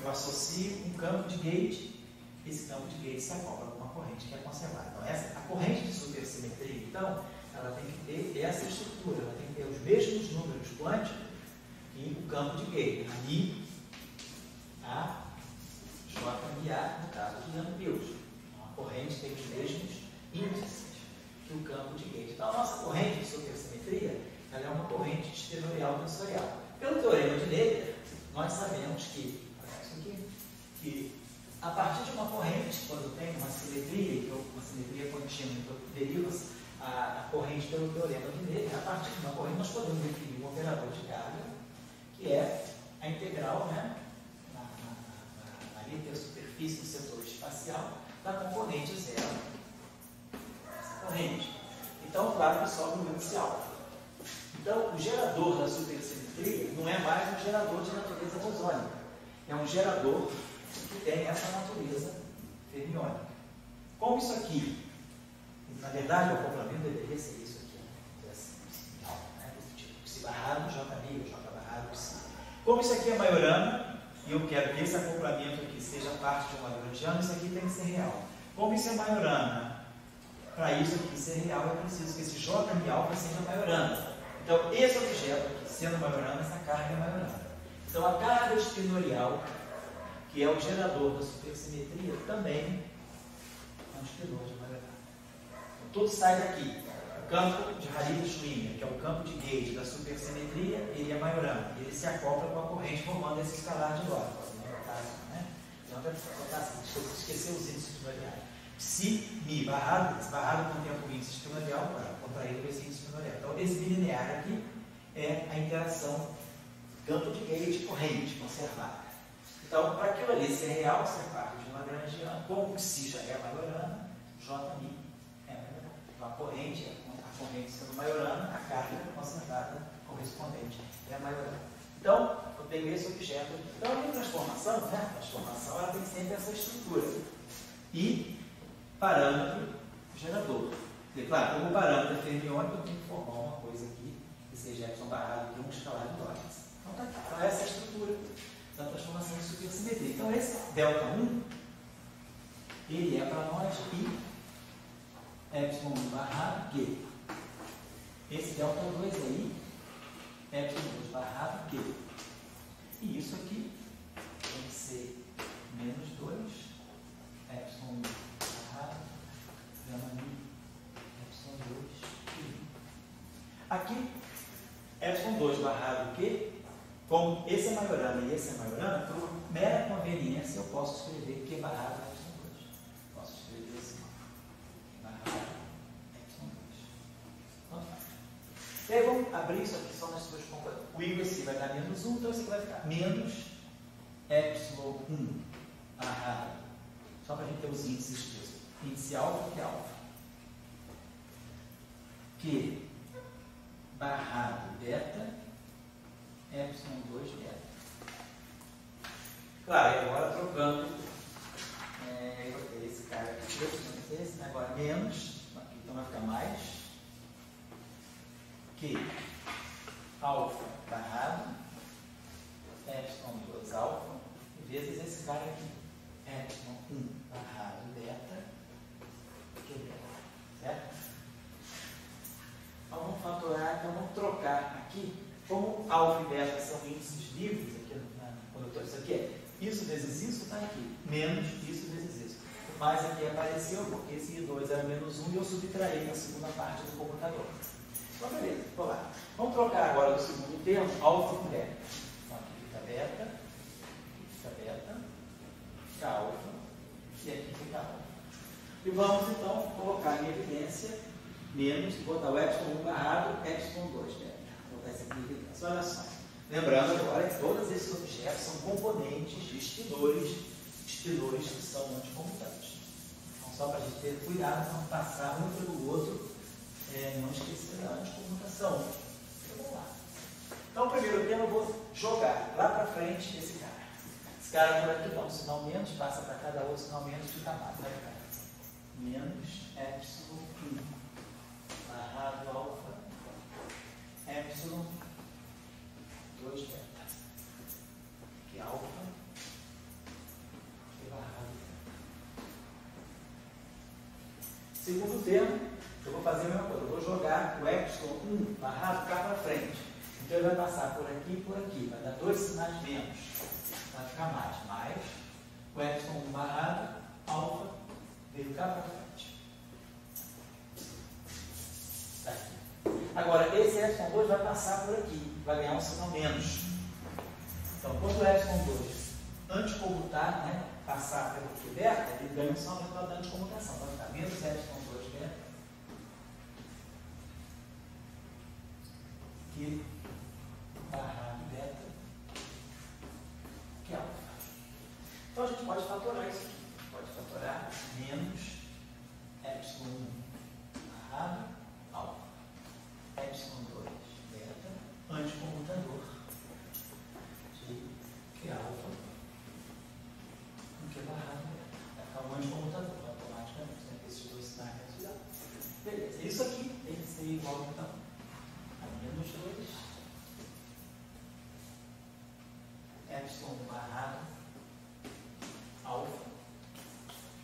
Speaker 1: eu associo um campo de gauge, esse campo de gauge se acopla com uma corrente que é conservada. Então, a corrente de supersimetria, então, ela tem que ter essa estrutura, ela tem que ter os mesmos números quânticos que o campo de gauge. I, A, J e A, no caso de Young-Mills. Então, a corrente tem os mesmos índices que o campo de gauge. Então, a nossa corrente de supersimetria, ela é uma corrente estereorial tensorial. Pelo teorema de Navier, nós sabemos que a partir de uma corrente, quando tem uma simetria contínua, então deriva-se a corrente pelo teorema de Navier, a partir de uma corrente nós podemos definir um operador de carga, que é a integral, né, na intersuperfície do setor espacial da componente zero. Essa corrente. Então, claro que sobe o inicial. Então, o gerador da supersimetria não é mais um gerador de natureza bosônica. É um gerador que tem essa natureza fermiônica. Como isso aqui, na verdade, o acoplamento deveria ser isso aqui, né? Desse tipo, psi barrado, J ou J barrado, psi. Como isso aqui é maiorana, e eu quero que esse acoplamento aqui seja parte de uma lagrangiana, isso aqui tem que ser real. Como isso é maiorana, para isso aqui ser real, é preciso que esse J mi alfa seja maiorana. Então, esse objeto aqui, sendo maiorana, essa carga é maiorana. Então, a carga espinorial, que é o gerador da supersimetria, também é um espinor de maiorana. Então, tudo sai daqui. O campo de Hariri-Schwinger, que é o campo de gauge da supersimetria, ele é maiorana. Ele se acopla com a corrente formando esse escalar de Lorentz. Né? Então, esquecer os índices espinoriais. Psi, Mi, barrado, esse barrado contempla o índice espinorial, contraído com esse índice espinorial. Então, esse bilinear aqui é a interação campo de gauge corrente conservada. Então, para aquilo ali ser real, ser parte de uma lagrangiana, como o psi já é maiorana, J-mi é maiorana. Então, a corrente sendo maiorana, a carga conservada correspondente é maiorana. Então, eu tenho esse objeto. Então, a minha transformação, né? A transformação, ela tem sempre essa estrutura. E parâmetro gerador. E, claro, como parâmetro é fermiônico, eu tenho que formar uma coisa aqui, que seja epsilon barrado, que é um escalar de Lorentz. Então, tá aqui. Então, essa é a estrutura da transformação de supersimetria. Então, esse delta 1, ele é para nós I epsilon barrado Q. Esse delta 2 aí, epsilon 2 barrado Q. E isso aqui tem que ser menos 2, epsilon barrado, gama mi, epsilon 2 Q. Aqui, epsilon 2 barrado Q, como esse é maiorana e esse é maiorana, por mera conveniência eu posso escrever Q barrado epsilon 2. Posso escrever assim, barrado epsilon 2. E aí vamos abrir isso aqui só nas suas componentes. O I esse vai dar menos 1, então isso aqui vai ficar menos epsilon 1 barrado. Só para a gente ter os índices disso. Índice alfa, que é alfa. Q barrado beta, epsilon 2 beta. Claro, e agora trocando esse cara aqui, esse, agora menos, aqui, então vai ficar mais, Q alfa barrado, epsilon 2 alfa, vezes esse cara aqui, epsilon 1 barrado beta, Q beta, certo? Então vamos fatorar, então vamos trocar aqui, como alfa e beta são índices livres, aqui, quando eu estou isso aqui é isso vezes isso, está aqui, menos isso vezes isso. O mais aqui apareceu porque esse I2 era menos 1 e eu subtraí na segunda parte do computador. Então, beleza, vou lá. Vamos trocar agora do segundo termo, alfa com beta. Então, aqui fica beta, fica alfa, e aqui fica alfa. E vamos, então, colocar em evidência, menos, botar o epsilon 1 barrado, epsilon 2 beta. Vou botar isso aqui em evidência. Olha só. Lembrando agora que todos esses objetos são componentes de espinores de dois que são anticomutantes. Então, só para a gente ter cuidado para não passar um pelo outro, não esquecer da anticomutação. Então, vamos lá. Então, o primeiro tema eu vou jogar lá para frente esse cara. Esse cara por aqui dá um sinal menos, passa para cada outro sinal menos, fica mais. Vai ficar menos epsilon 1 barrado alfa epsilon 2 beta. Que alfa que barrado beta. Segundo termo, eu vou fazer a mesma coisa. Eu vou jogar o epsilon 1 barrado cá para frente. Então ele vai passar por aqui e por aqui. Vai dar dois sinais menos. Vai ficar mais o epsilon 1 barrado alfa veio cá para frente. Tá aqui. Agora, esse epsilon 2 vai passar por aqui. Vai ganhar um sinal menos. Então, quando o epsilon 2 anticomutar, né, passar pelo beta, ele ganha um sinal da anticomutação. Vai ficar menos epsilon 2 beta que barrado beta que alfa. Então, a gente pode fatorar isso aqui. Pode fatorar menos epsilon 1 barrado alfa epsilon 2 beta anticomutador de que alfa que barrado beta. Vai ficar um anticomutador automaticamente, né? Esses dois sinais resultados. Beleza, isso aqui tem que ser igual então a menos 2 epsilon barrado alfa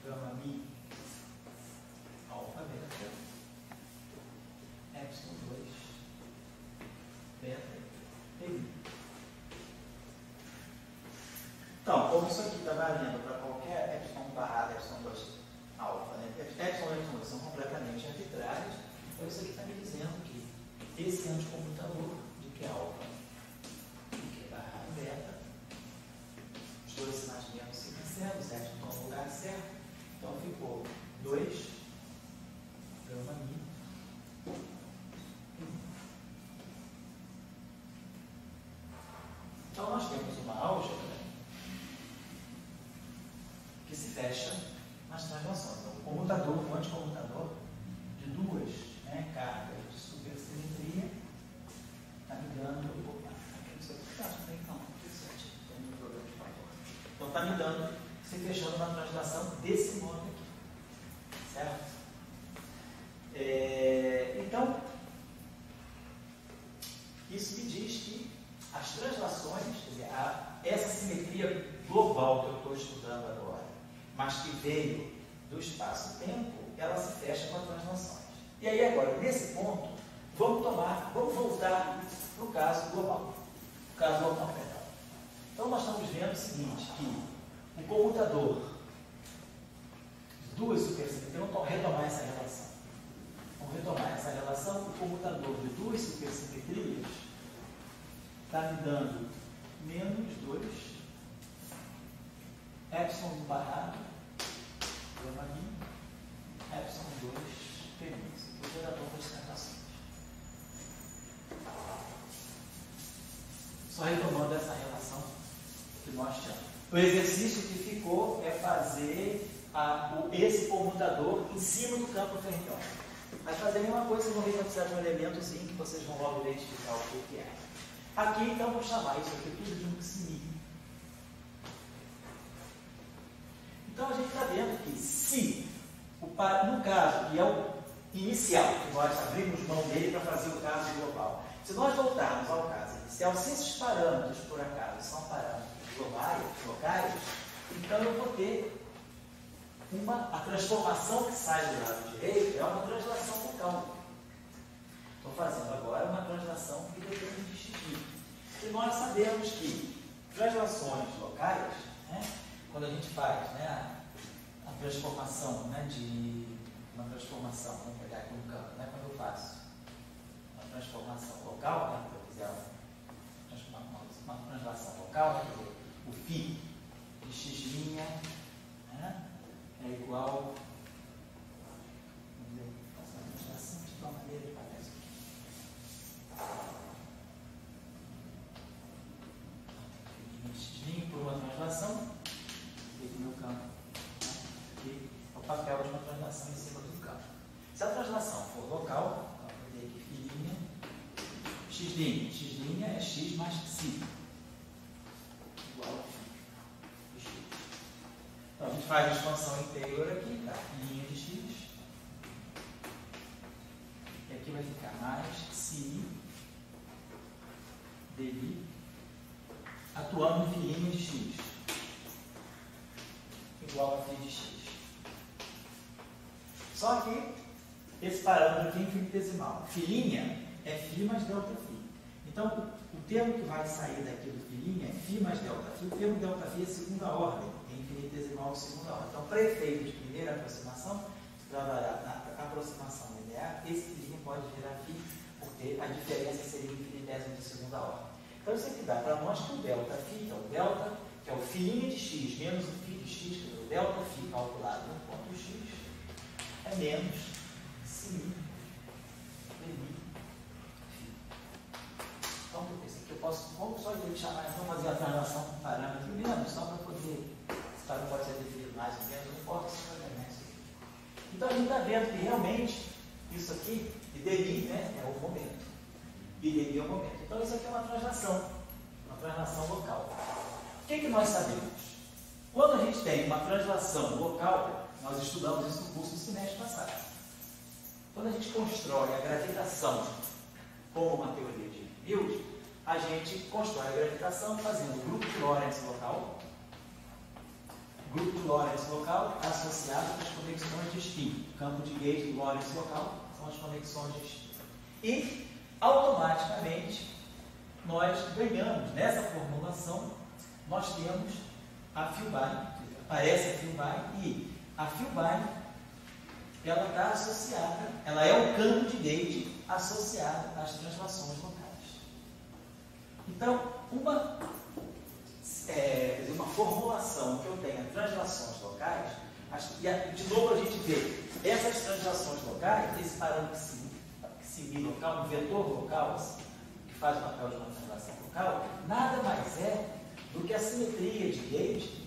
Speaker 1: gama mi alfa beta epsilon 2 beta e. Então, como isso aqui está valendo para qualquer epsilon barrado epsilon 2 alfa, né? Epsilon e epsilon 2 são completamente arbitrários, então isso aqui está me dizendo que esse anticomutador de que alfa e que barrado beta, os dois sinais menos se cancelam, os epsilon estão no lugar certo, então ficou 2 gama mi. Então nós temos uma álgebra que se fecha nas translações. Então, o comutador, o anticomutador de duas, né, cargas de supersimetria está me dando. Opa, aqui não sei o que está, não tem não, tem um problema de fator. Então está me dando, se fechando na translação desse modo aqui. Certo? Então, isso me diz que as translações, quer dizer, essa simetria global que eu estou estudando agora, mas que veio do espaço-tempo, ela se fecha com as translações. E aí agora, nesse ponto, vamos voltar para o caso global. O caso local, perdão. Então nós estamos vendo o seguinte, que o comutador de duas supersimetrias, vamos retomar essa relação. Vamos retomar essa relação, o comutador de duas supersimetrias está me dando menos 2 epsilon barrado gama mi epsilon 2 feliz. Eu vou dar poucas tentações. Só retomando essa relação que nós temos. O exercício que ficou é fazer esse comutador em cima do campo fermiônico. Vai fazer a mesma coisa, vocês vão ver que vai precisar de um elementozinho que vocês vão logo identificar o que é. Aqui, então, vou chamar isso aqui tudo de um psi. Então, a gente está vendo que se, no caso, que é o inicial, que nós abrimos mão dele para fazer o caso global, se nós voltarmos ao caso inicial, se esses parâmetros, por acaso, são parâmetros locais, então eu vou ter a transformação que sai do lado direito é uma translação local. Estou fazendo agora uma translação que depende de x. E nós sabemos que translações locais, né, quando a gente faz, né, a transformação, né, uma transformação, vamos pegar aqui no campo, né, quando eu faço uma transformação local, né, se eu fizer uma translação local, quer dizer, o φ de x', né, é igual, vamos dizer, fazer uma translação de tal maneira que parece aqui. X' por uma translação, e aqui no campo papel de uma translação em cima do campo. Se a translação for local, vou ter aqui φ', x' é x mais psi, igual a φ. Então a gente faz a expansão interior aqui, tá? Linha de x. E aqui vai ficar mais psi dv, atuando em filhinha de x, igual a φ de x. Só que esse parâmetro aqui é infinitesimal. Filhinha é φ mais delta φ. Então, o termo que vai sair daqui do filhinha é φ mais delta φ. O termo delta φ é segunda ordem, é infinitesimal de segunda ordem. Então, para efeito de primeira aproximação, se trabalhar na aproximação linear, esse filhinha pode virar φ, porque a diferença seria infinitésimo de segunda ordem. Então, isso aqui dá para nós que o delta φ, que é o delta, que é o filhinha de x menos o φ de x, que é o delta φ calculado no ponto x, é menos psi dv φ. Então, esse aqui eu posso, como só ele chamar, então fazer a translação com parâmetro menos, só para poder, se não pode ser definido mais ou menos, não importa se vai ganhar isso aqui. Então, a gente está vendo que realmente isso aqui, e dv, né, é o momento. E dv é o momento. Então, isso aqui é uma translação local. O que nós sabemos? Quando a gente tem uma translação local, nós estudamos isso no curso do semestre passado. Quando a gente constrói a gravitação como uma teoria de Newton, a gente constrói a gravitação fazendo o grupo de Lorentz local. O grupo de Lorentz local está associado às conexões de spin. O campo de gauge do Lorentz local são as conexões de spin. E, automaticamente, nós ganhamos, nessa formulação, nós temos a Filbine, aparece a Filbine, e a Filbine, ela está associada, ela é o campo de gauge associado às translações locais. Então, uma formulação que eu tenho em translações locais, e de novo a gente vê essas translações locais, esse parâmetro psi local, um vetor local, que faz o papel de uma translação local, nada mais é do que a simetria de gauge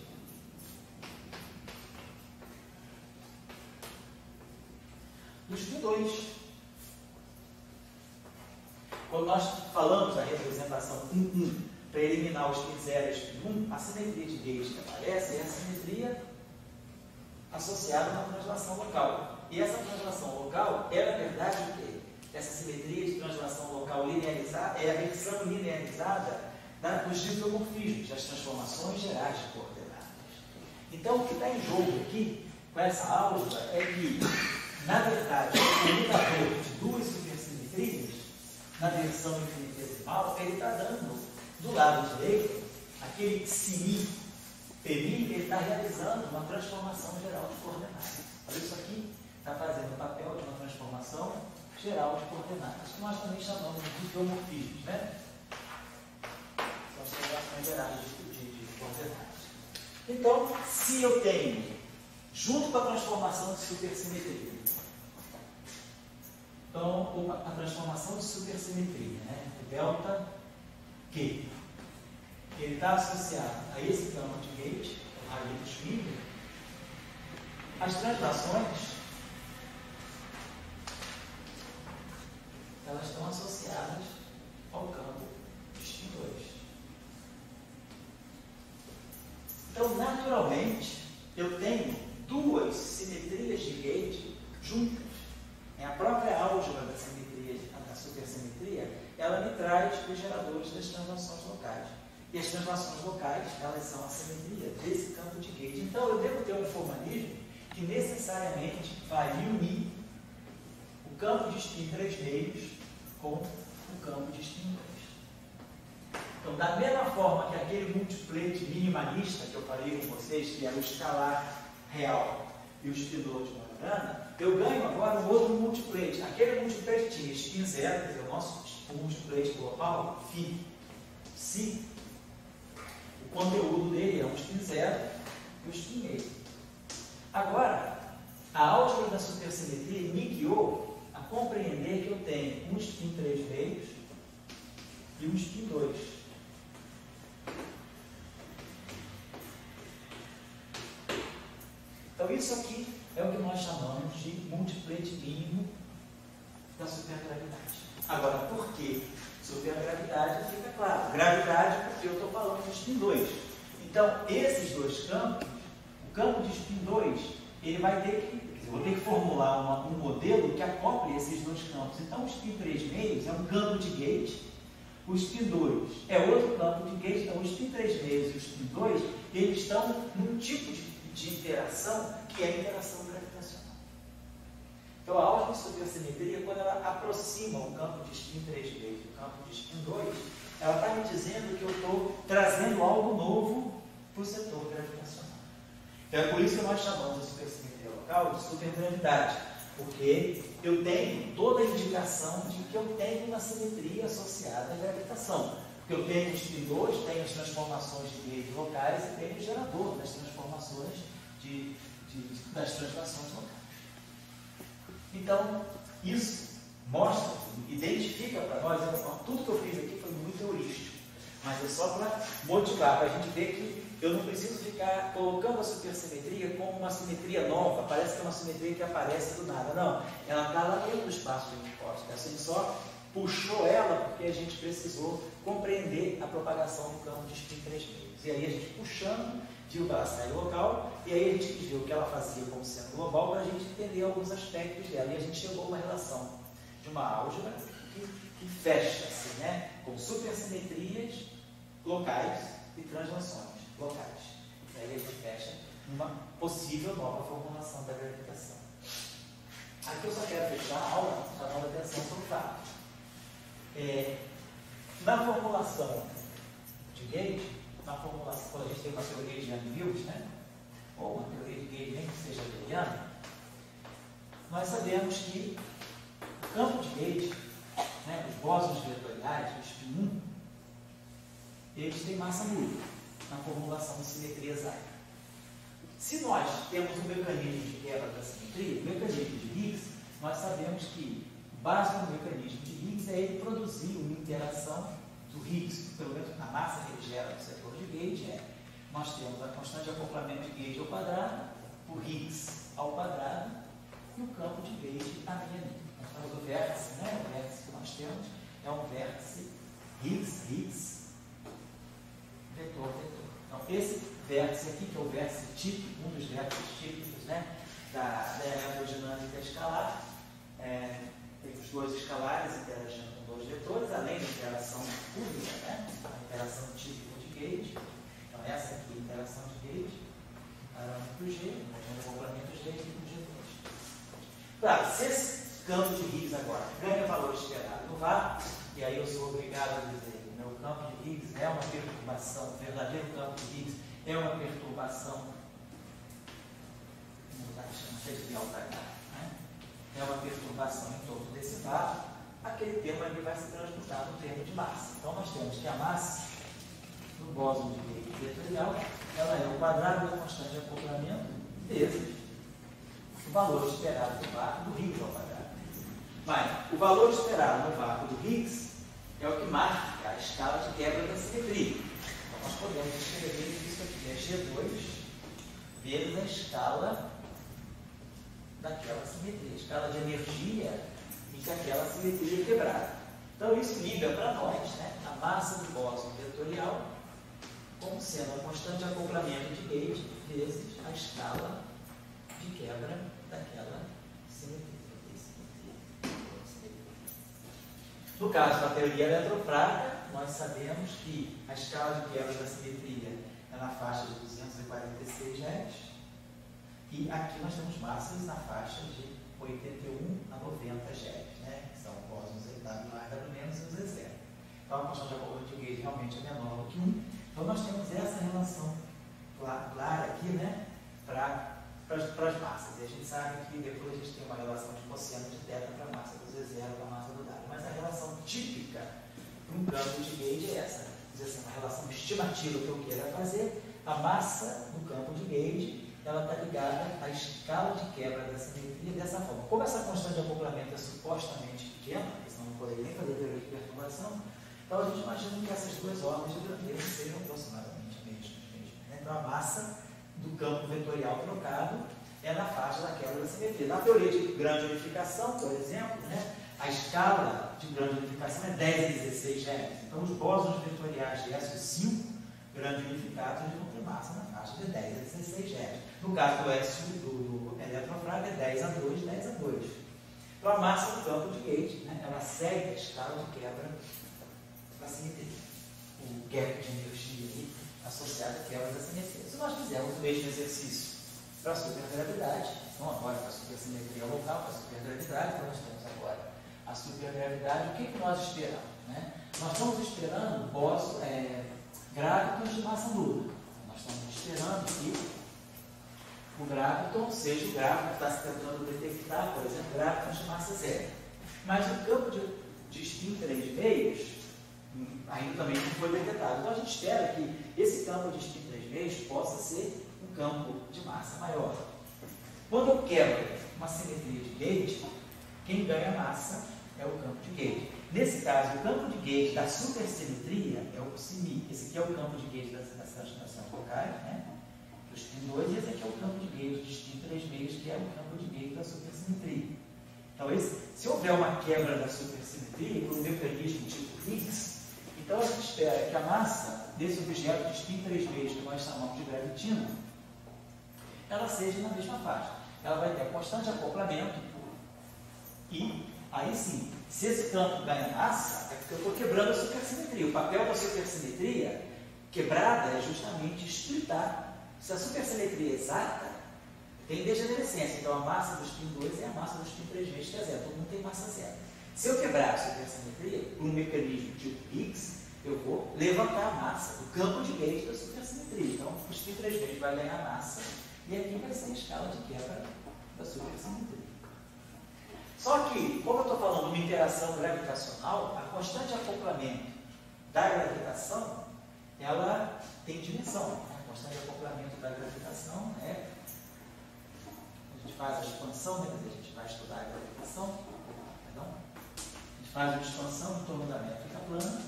Speaker 1: dos π2. Quando nós falamos da representação 1, para eliminar os π0 e π1, a simetria de gauge que aparece é a simetria associada a uma translação local. E essa translação local é, na verdade, o quê? Essa simetria de translação local linearizada é a versão linearizada dos isomorfismos, das transformações gerais de coordenadas. Então, o que está em jogo aqui, com essa álgebra, é que, na verdade, o combinador de duas supersimetrias, na versão infinitesimal, ele está dando, do lado direito, aquele psi, ele está realizando uma transformação geral de coordenadas. Olha, isso aqui está fazendo o papel de uma transformação geral de coordenadas, que nós também chamamos de isomorfismos, né? São as transformações gerais de coordenadas. Então, se eu tenho, junto com a transformação de supersimetria, então, a transformação de supersimetria, né? O delta Q, ele está associado a esse campo de gauge, o raio do Schmidt. As translações, elas estão associadas ao campo de spin2. Então, naturalmente, eu tenho duas simetrias de gauge juntas. A própria álgebra da simetria, da supersimetria, ela me traz os geradores das translações locais. E as translações locais, elas são a simetria desse campo de gauge. Então, eu devo ter um formalismo que necessariamente vai unir o campo de spin 3 meios com o campo de spin 2. Então, da mesma forma que aquele multiplete minimalista que eu falei com vocês, que era o escalar real e o spinor de Majorana, eu ganho agora um outro multiplete. Aquele multiplete tinha spin 0, quer dizer, o nosso multiplete global, φ, psi, o conteúdo dele é um spin 0 e um spin meio. Agora, a álgebra da supersimetria me guiou a compreender que eu tenho um spin 3 meios e um spin 2. Então isso aqui é o que nós chamamos de múltiplete mínimo da supergravidade. Agora, por que supergravidade? Fica claro. Gravidade, porque eu estou falando de spin 2. Então, esses dois campos, o campo de spin 2, ele vai ter que, eu vou ter que formular um modelo que acople esses dois campos. Então, o spin 3 meios é um campo de gauge, o spin 2 é outro campo de gauge. Então, o spin 3 meios e o spin 2, eles estão num tipo de interação que é a interação gravitacional. Então, a álgebra de supersimetria, quando ela aproxima o campo de spin 3 meios do campo de spin 2, ela está me dizendo que eu estou trazendo algo novo para o setor gravitacional. Então, é por isso que nós chamamos a supersimetria local de supergravidade, porque eu tenho toda a indicação de que eu tenho uma simetria associada à gravitação. Porque eu tenho os spin 2, tenho as transformações de gauge locais e tenho o gerador das transformações das translações locais. Então, isso mostra, identifica para nós, tudo que eu fiz aqui foi muito heurístico, mas é só para motivar, para a gente ver que eu não preciso ficar colocando a supersimetria como uma simetria nova, parece que é uma simetria que aparece do nada. Não, ela está lá dentro do espaço de hipótese. A gente só puxou ela porque a gente precisou compreender a propagação do campo de spin 3 meios. E aí a gente puxando, viu que ela sai local, e aí a gente viu o que ela fazia como sendo global para a gente entender alguns aspectos dela. E a gente chegou a uma relação de uma álgebra que fecha-se, né, com supersimetrias locais e translações locais. E aí a gente fecha uma possível nova formulação da gravitação. Aqui eu só quero fechar a aula chamando a atenção para o fato. Na formulação de gauge, quando a gente tem uma teoria de Yang-Mills, né, ou uma teoria de gauge nem que seja gaussiana, nós sabemos que o campo de gauge, né, os bósons vetoriais, o spin 1, eles têm massa nula na formulação de simetria zeta. Se nós temos um mecanismo de quebra da simetria, o mecanismo de Higgs, nós sabemos que o básico do mecanismo de Higgs é ele produzir uma interação do Higgs, pelo menos a massa que ele gera no setor de gauge nós temos a constante de acoplamento de gauge ao quadrado, o Higgs ao quadrado e o campo de gauge a meia. Nós temos o vértice, né? O vértice que nós temos é um vértice Higgs, vetor. Então, esse vértice aqui, que é o vértice típico, um dos vértices típicos, né, da elektrodinâmica escalar, tem os dois escalares interagindo com dois vetores, além da interação pública, né, a interação típica de gauge. Então, essa aqui é a interação de gauge, parâmetro G, o acoplamento G e o G2. Claro, se esse campo de Higgs agora ganha valor esperado no vácuo, e aí eu sou obrigado a dizer que o meu campo de Higgs é uma perturbação, o verdadeiro campo de Higgs é uma perturbação, não sei se é né? É uma perturbação em torno desse vácuo, aquele termo ali vai se transmutar no termo de massa. Então nós temos que a massa do bóson de gauge vetorial, ela é o quadrado da constante de acoplamento vezes o valor esperado do vácuo do Higgs ao quadrado. Mas o valor esperado no vácuo do Higgs é o que marca a escala de quebra da simetria. Então nós podemos escrever isso aqui, é G2 vezes a escala daquela simetria, a escala de energia em que aquela simetria é quebrada. Então isso liga para nós, né, a massa do bóson vetorial como sendo a constante de acoplamento de gauge vezes a escala de quebra daquela simetria. No caso da teoria eletrofrágica, nós sabemos que a escala de quebra da simetria é na faixa de 246 Hz e aqui nós temos massas na faixa de 81 a 90 Hz, né? Que são bósons W mais W menos e o Z0. Então a constante de acoplamento de gauge realmente é menor do que 1. Então nós temos essa relação clara aqui, né, para as massas. E a gente sabe que depois a gente tem uma relação de cosseno de θ para a massa do Z0 para a massa do W. Mas a relação típica para um campo de gauge é essa. Quer dizer assim, uma relação estimativa que eu queira fazer, a massa do campo de gauge, ela está ligada à escala de quebra da simetria dessa forma. Como essa constante de acoplamento é supostamente pequena, porque senão não poderia nem fazer teoria de perturbação, então a gente imagina que essas duas ordens de grandeza sejam aproximadamente a mesmas. Né? Então a massa do campo vetorial trocado é na faixa da quebra da simetria. Na teoria de grande unificação, por exemplo, né, a escala de grande unificação é 10 a 16 GeV. Então, os bósons vetoriais de SO5 grande unificados eles vão ter massa na faixa de 10 a 16 GeV. No caso do S do eletrofrag é 10 a 2, 10 a 2. Então, a massa do campo de Gauge, né, ela segue a escala de quebra da simetria. O gap de energia aí, associado à quebra da simetria. Se nós fizermos o mesmo exercício para a supergravidade, então agora para a supersimetria local, para a supergravidade, então nós temos agora a supergravidade, o que nós esperamos? Né? Nós estamos esperando gravitons de massa nula. Nós estamos esperando que o graviton seja o graviton que está se tentando detectar, por exemplo, gravitons de massa zero. Mas o campo de spin 3 meios ainda também não foi detectado. Então a gente espera que esse campo de spin 3 meios possa ser um campo de massa maior. Quando eu quebro uma simetria de Gauge, quem ganha massa é o campo de Gauge. Nesse caso, o campo de Gauge da supersimetria é o SIMI. Esse aqui é o campo de Gauge das transformações locais, né? Do spin 2, e esse aqui é o campo de Gauge de spin 3 meios, que é o campo de Gauge da supersimetria. Então, se houver uma quebra da supersimetria por um mecanismo tipo Higgs, então a gente espera que a massa desse objeto de spin 3 meios, que nós chamamos de gravitino, ela seja na mesma faixa. Ela vai ter constante acoplamento e aí sim, se esse campo ganha massa, é porque eu estou quebrando a supersimetria. O papel da supersimetria quebrada é justamente splitar. Se a supersimetria é exata, tem degenerescência. Então a massa do spin 2 é a massa do spin 3 vezes, que é zero. Todo mundo tem massa zero. Se eu quebrar a supersimetria por um mecanismo tipo Higgs, eu vou levantar a massa do campo de Gauge da supersimetria. Então o spin 3 vezes vai ganhar massa e aqui vai ser a escala de quebra da supersimetria. Só que, como eu estou falando de uma interação gravitacional, a constante acoplamento da gravitação, ela tem dimensão. A constante acoplamento da gravitação é... A gente faz a expansão, né? A gente vai estudar a gravitação. Perdão? A gente faz a expansão em torno da métrica plana.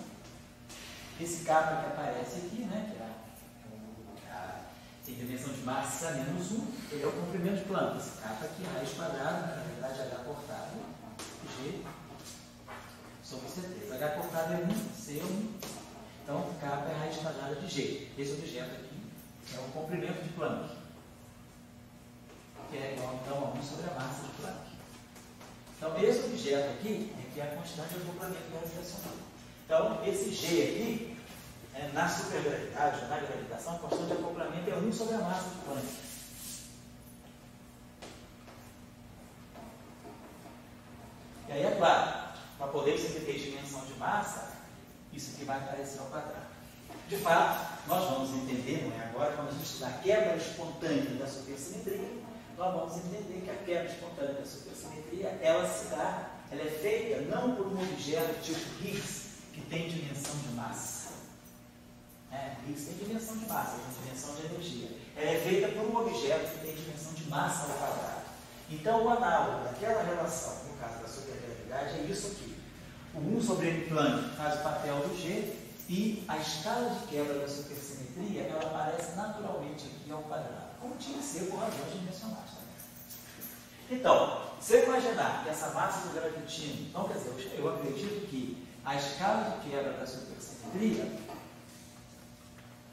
Speaker 1: Esse capa que aparece aqui, né? Que tem dimensão de massa menos 1, ele é o comprimento de plano. Esse capa aqui é raiz quadrada, na verdade H cortado, G sobre C3. H cortado é 1, C é 1. Então, o capa é a raiz quadrada de G. Esse objeto aqui é um comprimento de Planck, que é igual então a 1 sobre a massa de Planck. Então, esse objeto aqui é que é a constante de acoplamento gravitacional. Então, esse G aqui, na supergravidade, na gravitação, a constante de acoplamento é 1 sobre a massa de Planck. E aí, é claro, para poder você ter dimensão de massa, isso aqui vai aparecer ao quadrado. De fato, nós vamos entender, não é agora, quando a gente estudar a quebra espontânea da supersimetria, nós vamos entender que a quebra espontânea da supersimetria, ela é feita não por um objeto tipo Higgs, que tem dimensão de massa. Higgs tem dimensão de massa, tem dimensão de energia. Ela é feita por um objeto que tem dimensão de massa ao quadrado. Então, o análogo daquela relação, no caso da supergravidade, é isso aqui. O 1 sobre M Planck faz o papel do G e a escala de quebra da supersimetria, ela aparece naturalmente aqui ao quadrado, como tinha que ser por razões dimensionais também. Então, se eu imaginar que essa massa do gravitino, então, quer dizer, eu acredito que a escala de quebra da supersimetria,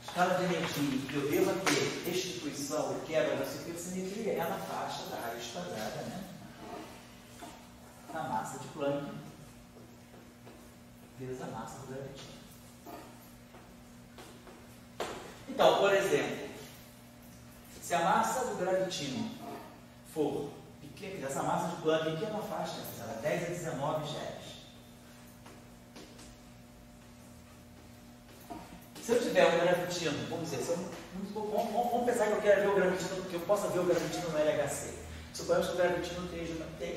Speaker 1: escala de energia que eu devo ter restituição ou quebra da supersimetria é na faixa da raiz quadrada, né? Da massa de Planck vezes a massa do gravitino. Então, por exemplo, se a massa do gravitino for pequena, essa massa de Planck aqui é uma faixa, ela é 10 a 19 GeV. Se eu tiver um gravitino, vamos dizer, vamos pensar que eu quero ver o gravitino, que eu possa ver o gravitino no LHC. Suponhamos que o gravitino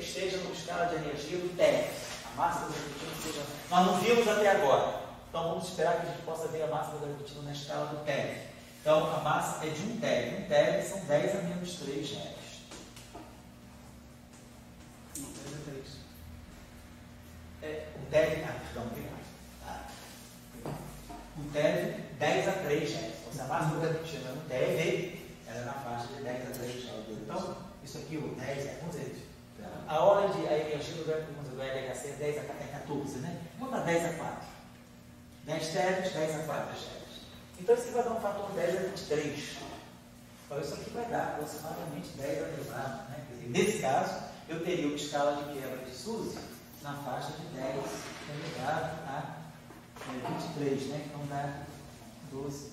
Speaker 1: esteja numa escala de energia do TeV. A massa do gravitino seja... Nós não vimos até agora. Então vamos esperar que a gente possa ver a massa do gravitino na escala do TeV. Então a massa é de 1 TeV. 1 TeV são 10 a menos 3 GeV. 10 a 3. 1 TeV... perdão, obrigado. Um TeV, 10 a 3 GeV. Então, se a massa do gravitino é um TeV, ela é na faixa de 10 a 3 GeV. Então, isso aqui, o 10, vamos dizer, a hora de a energia do LHC é 10 a 14, né? Vamos dar 10 a 4. 10 TeV, 10 a 4 TeV. Então isso aqui vai dar um fator 10 a 23. Então isso aqui vai dar aproximadamente 10 elevado, né? Quer dizer, nesse caso, eu teria uma escala de quebra de SUSY na faixa de 10 elevado a 23, né? Então dá 12,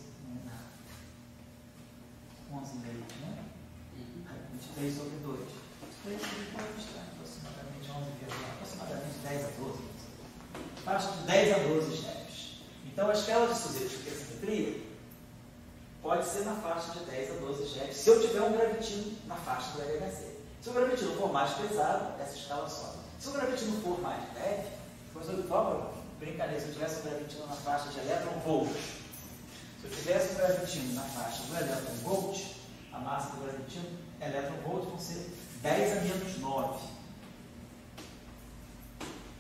Speaker 1: 11 né? 23 sobre 2. 23 sobre 2 está aproximadamente 11, aproximadamente 10 a 12. Faixa de 10 a 12 chefes. Então a escala de SUSY de supersimetria pode ser na faixa de 10 a 12 chefes, se eu tiver um gravitino na faixa do LHC. Se o gravitino for mais pesado, essa escala sobe. Se o gravitino for mais leve, vamos brincar nisso, se eu tivesse um gravitino na faixa de elétron-volt, se eu tivesse um gravitino na faixa do elétron-volt, a massa do gravitino, elétron-volt, vão ser 10 a menos 9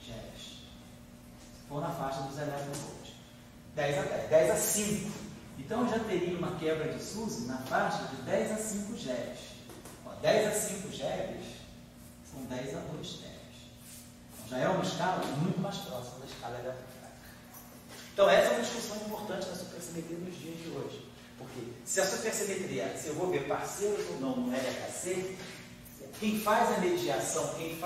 Speaker 1: GeV. Se for na faixa dos elétron-volt. 10 a 10, 10 a 5. Então eu já teria uma quebra de SUSY na faixa de 10 a 5 GeV. 10 a 5 GeV são 10 a 2 TeV. Então já é uma escala muito mais próxima da escala eletrofrágica. Então essa é uma discussão importante da supersimetria nos dias de hoje. Porque se a supersimetria, se eu vou ver parceiros ou não no LHC, quem faz a mediação, quem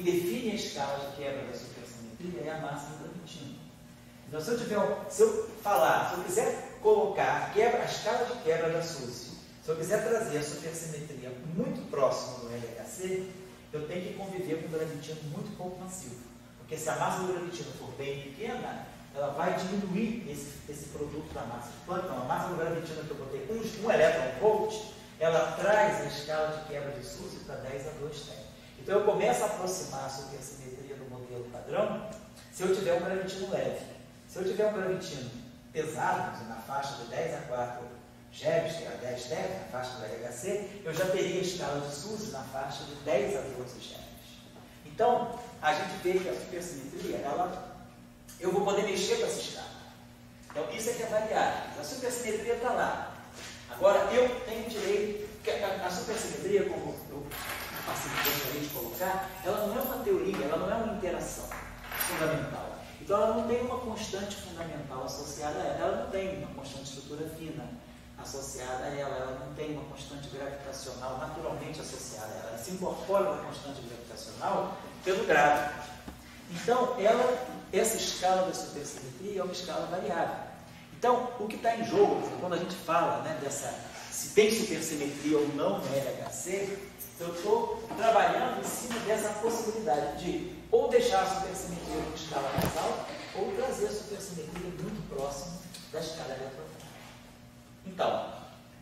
Speaker 1: define a escala de quebra da supersimetria é a massa do gravitino. Então se eu quiser colocar a escala de quebra da SUSY, se eu quiser trazer a supersimetria muito próximo do LHC, eu tenho que conviver com um gravitino muito pouco massivo. Porque se a massa do gravitino for bem pequena, ela vai diminuir esse produto da massa de Planck. Então, a massa do gravitino que eu botei, 1 elétron-volt, ela traz a escala de quebra de SUSY para 10 a 2 TeV. Então, eu começo a aproximar a supersimetria do modelo padrão se eu tiver um gravitino leve. Se eu tiver um gravitino pesado, na faixa de 10 a 4 GeV, que é 10 TeV, na faixa do LHC, eu já teria a escala de SUSY na faixa de 10 a 12 GeV. Então, a gente vê que a supersimetria, eu vou poder mexer com essa escala. Então, isso é que é variável. A supersimetria está lá. Agora, eu tenho direito, a supersimetria, como eu gostaria de colocar, ela não é uma teoria, ela não é uma interação fundamental. Então, ela não tem uma constante fundamental associada a ela. Ela não tem uma constante estrutura fina associada a ela. Ela não tem uma constante gravitacional naturalmente associada a ela. Ela se incorpora na constante gravitacional pelo grave. Então, essa escala da supersimetria é uma escala variável. Então, o que está em jogo, quando a gente fala se tem supersimetria ou não no LHC, eu estou trabalhando em cima dessa possibilidade de ou deixar a supersimetria em uma escala mais alta, ou trazer a supersimetria muito próxima da escala eletrofrágil. Então,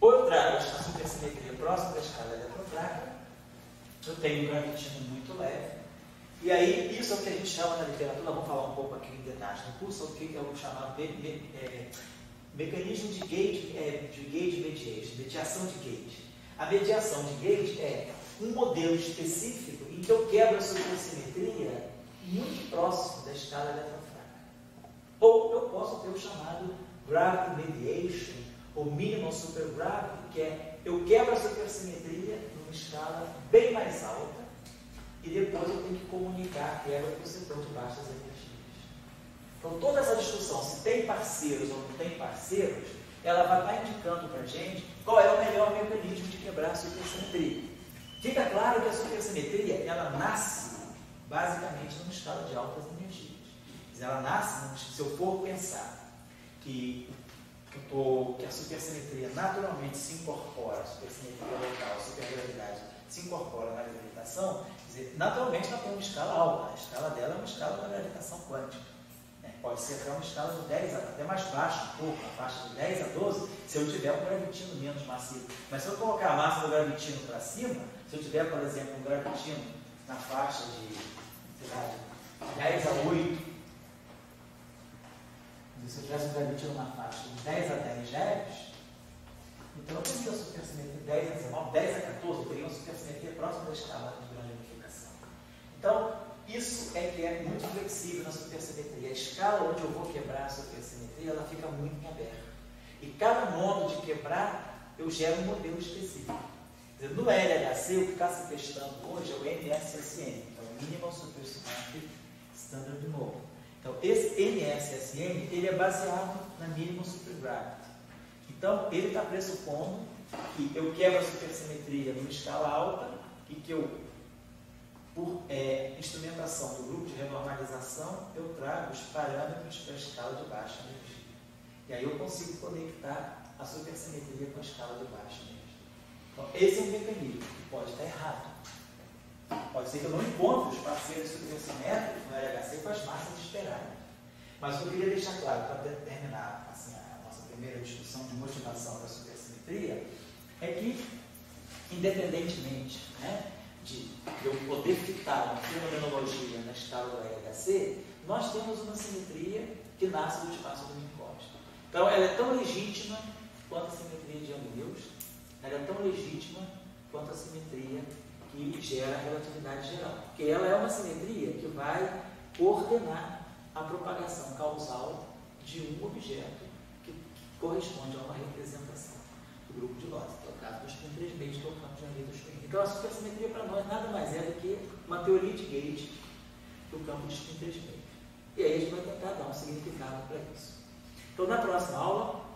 Speaker 1: ou eu trago a supersimetria próxima da escala eletrofrágil, eu tenho um gravitino muito leve, e aí isso é o que a gente chama na literatura, vamos falar um pouco aqui em detalhes no curso, o que é o chamado mecanismo de gauge mediation, mediação de gauge. A mediação de gauge é um modelo específico em que eu quebro a supersimetria muito próximo da escala eletrofrágil. Ou eu posso ter o chamado gravity mediation, ou minimal supergravity, que é eu quebro a supersimetria numa escala bem mais alta e depois eu tenho que comunicar a quebra para o setor de baixas energias. Então toda essa discussão, se tem parceiros ou não tem parceiros, ela vai estar indicando para a gente qual é o melhor mecanismo de quebrar a supersimetria. Fica claro que a supersimetria, ela nasce basicamente numa escala de altas energias. Ela nasce, se eu for pensar que a supersimetria naturalmente se incorpora, a supersimetria local, a supergravidade se incorpora na gravitação, quer dizer, naturalmente ela tem uma escala alta. A escala dela é uma escala da gravitação quântica. Pode ser até uma escala de 10, até mais baixa um pouco, a faixa de 10 a 12, se eu tiver um gravitino menos massivo. Mas se eu colocar a massa do gravitino para cima, se eu tiver, por exemplo, um gravitino na faixa de 10 a 8, se eu tivesse um gravitino na faixa de 10 a 10 GeV, então eu teria a supersimetria 10 a 19, 10 a 14, eu teria uma supersimetria próxima da escala de grande unificação. Então, isso é que é muito flexível na supersimetria. A escala onde eu vou quebrar a supersimetria, ela fica muito aberta. E cada modo de quebrar, eu gero um modelo específico. No LHC, LHC, o que está se testando hoje é o MSSM, que é o Minimal Supersymmetric Standard Model. Então, esse MSSM, ele é baseado na Minimal Supergravity. Então, ele está pressupondo que eu quebro a supersimetria numa escala alta e que eu, por instrumentação do grupo de renormalização, eu trago os parâmetros para a escala de baixa energia. E aí eu consigo conectar a supersimetria com a escala de baixa energia. Então, esse é um mecanismo que pode estar errado. Pode ser que eu não encontre os parceiros supersimétricos no LHC com as massas esperadas. Mas o que eu queria deixar claro, para terminar assim, a nossa primeira discussão de motivação da supersimetria, é que, independentemente, né, de eu poder fitar uma fenomenologia na escala do LHC, nós temos uma simetria que nasce do espaço do Minkowski. Então, ela é tão legítima quanto a simetria de Young-Mills, ela é tão legítima quanto a simetria que gera a relatividade geral. Porque ela é uma simetria que vai ordenar a propagação causal de um objeto que corresponde a uma representação do grupo de Lotz, que é o caso dos spin 3 meios, que é o campo de Harry-Weinstein. Então, a supersimetria para nós nada mais é do que uma teoria de Gauge do campo de spin 3 meios. E aí a gente vai tentar dar um significado para isso. Então, na próxima aula,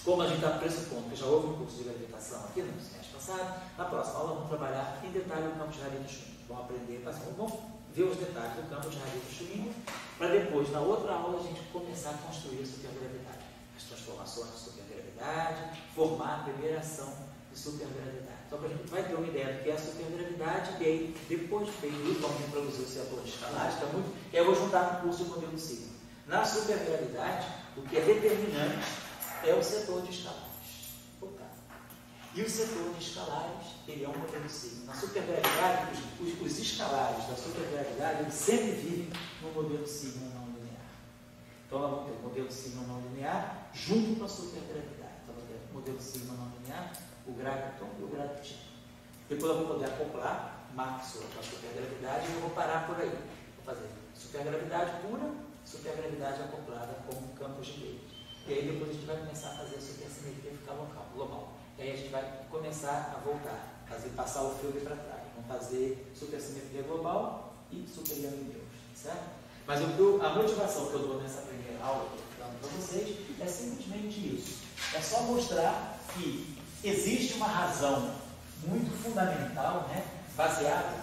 Speaker 1: como a gente está pressupondo que já houve um curso de gravitação aqui no semestre passado, na próxima aula vamos trabalhar em detalhe o campo de Harry-Weinstein. Vamos aprender, vamos ver os detalhes do campo de Harry-Weinstein, para depois, na outra aula, a gente começar a construir a supergravidade, as transformações de supergravidade, formar a primeira ação de supergravidade. Então, a gente vai ter uma ideia do que é a supergravidade, e aí, depois de isso, vamos introduzir o setor de escalagem, e aí eu vou juntar com o curso de modelo sigma. Na supergravidade, o que é determinante é o setor de escalares. E o setor de escalares, ele é um modelo sigma. Na supergravidade, os escalares da supergravidade, eles sempre vivem no modelo sigma não linear. Então, nós vamos ter o modelo sigma não linear junto com a supergravidade. Então, vamos ter o modelo sigma não linear, o graviton e o gravitino. Depois eu vou poder acoplar Maxwell com a supergravidade e eu vou parar por aí. Vou fazer supergravidade pura, supergravidade acoplada com campos de Gauge. E aí depois a gente vai começar a fazer a supersimetria ficar local, global. E aí a gente vai começar a voltar, passar o filme para trás. Vamos fazer supersimetria global e super Young-Mills, certo? Mas a motivação que eu dou nessa primeira aula que eu estou dando para vocês é simplesmente isso. É só mostrar que existe uma razão muito fundamental, né, baseada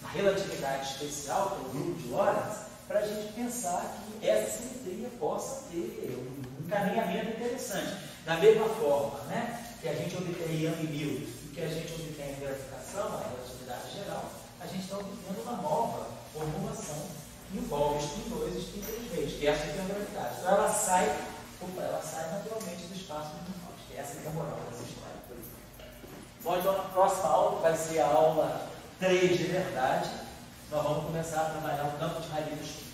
Speaker 1: na relatividade especial, que é o grupo de Lorentz, para a gente pensar que essa simetria possa ter um encaminhamento interessante. Da mesma forma, né, que a gente obtém Young-Mills e que a gente obtém em gravitação, a relatividade geral, a gente está obtendo uma nova formulação que envolve spin 2 e spin 3 vezes, que é a supergravidade. Então ela sai naturalmente do espaço do Minkowski. Essa é a moral dessa história. Bom, então na próxima aula vai ser a aula 3 de verdade. Nós vamos começar a trabalhar o campo de Harry-Weinstein.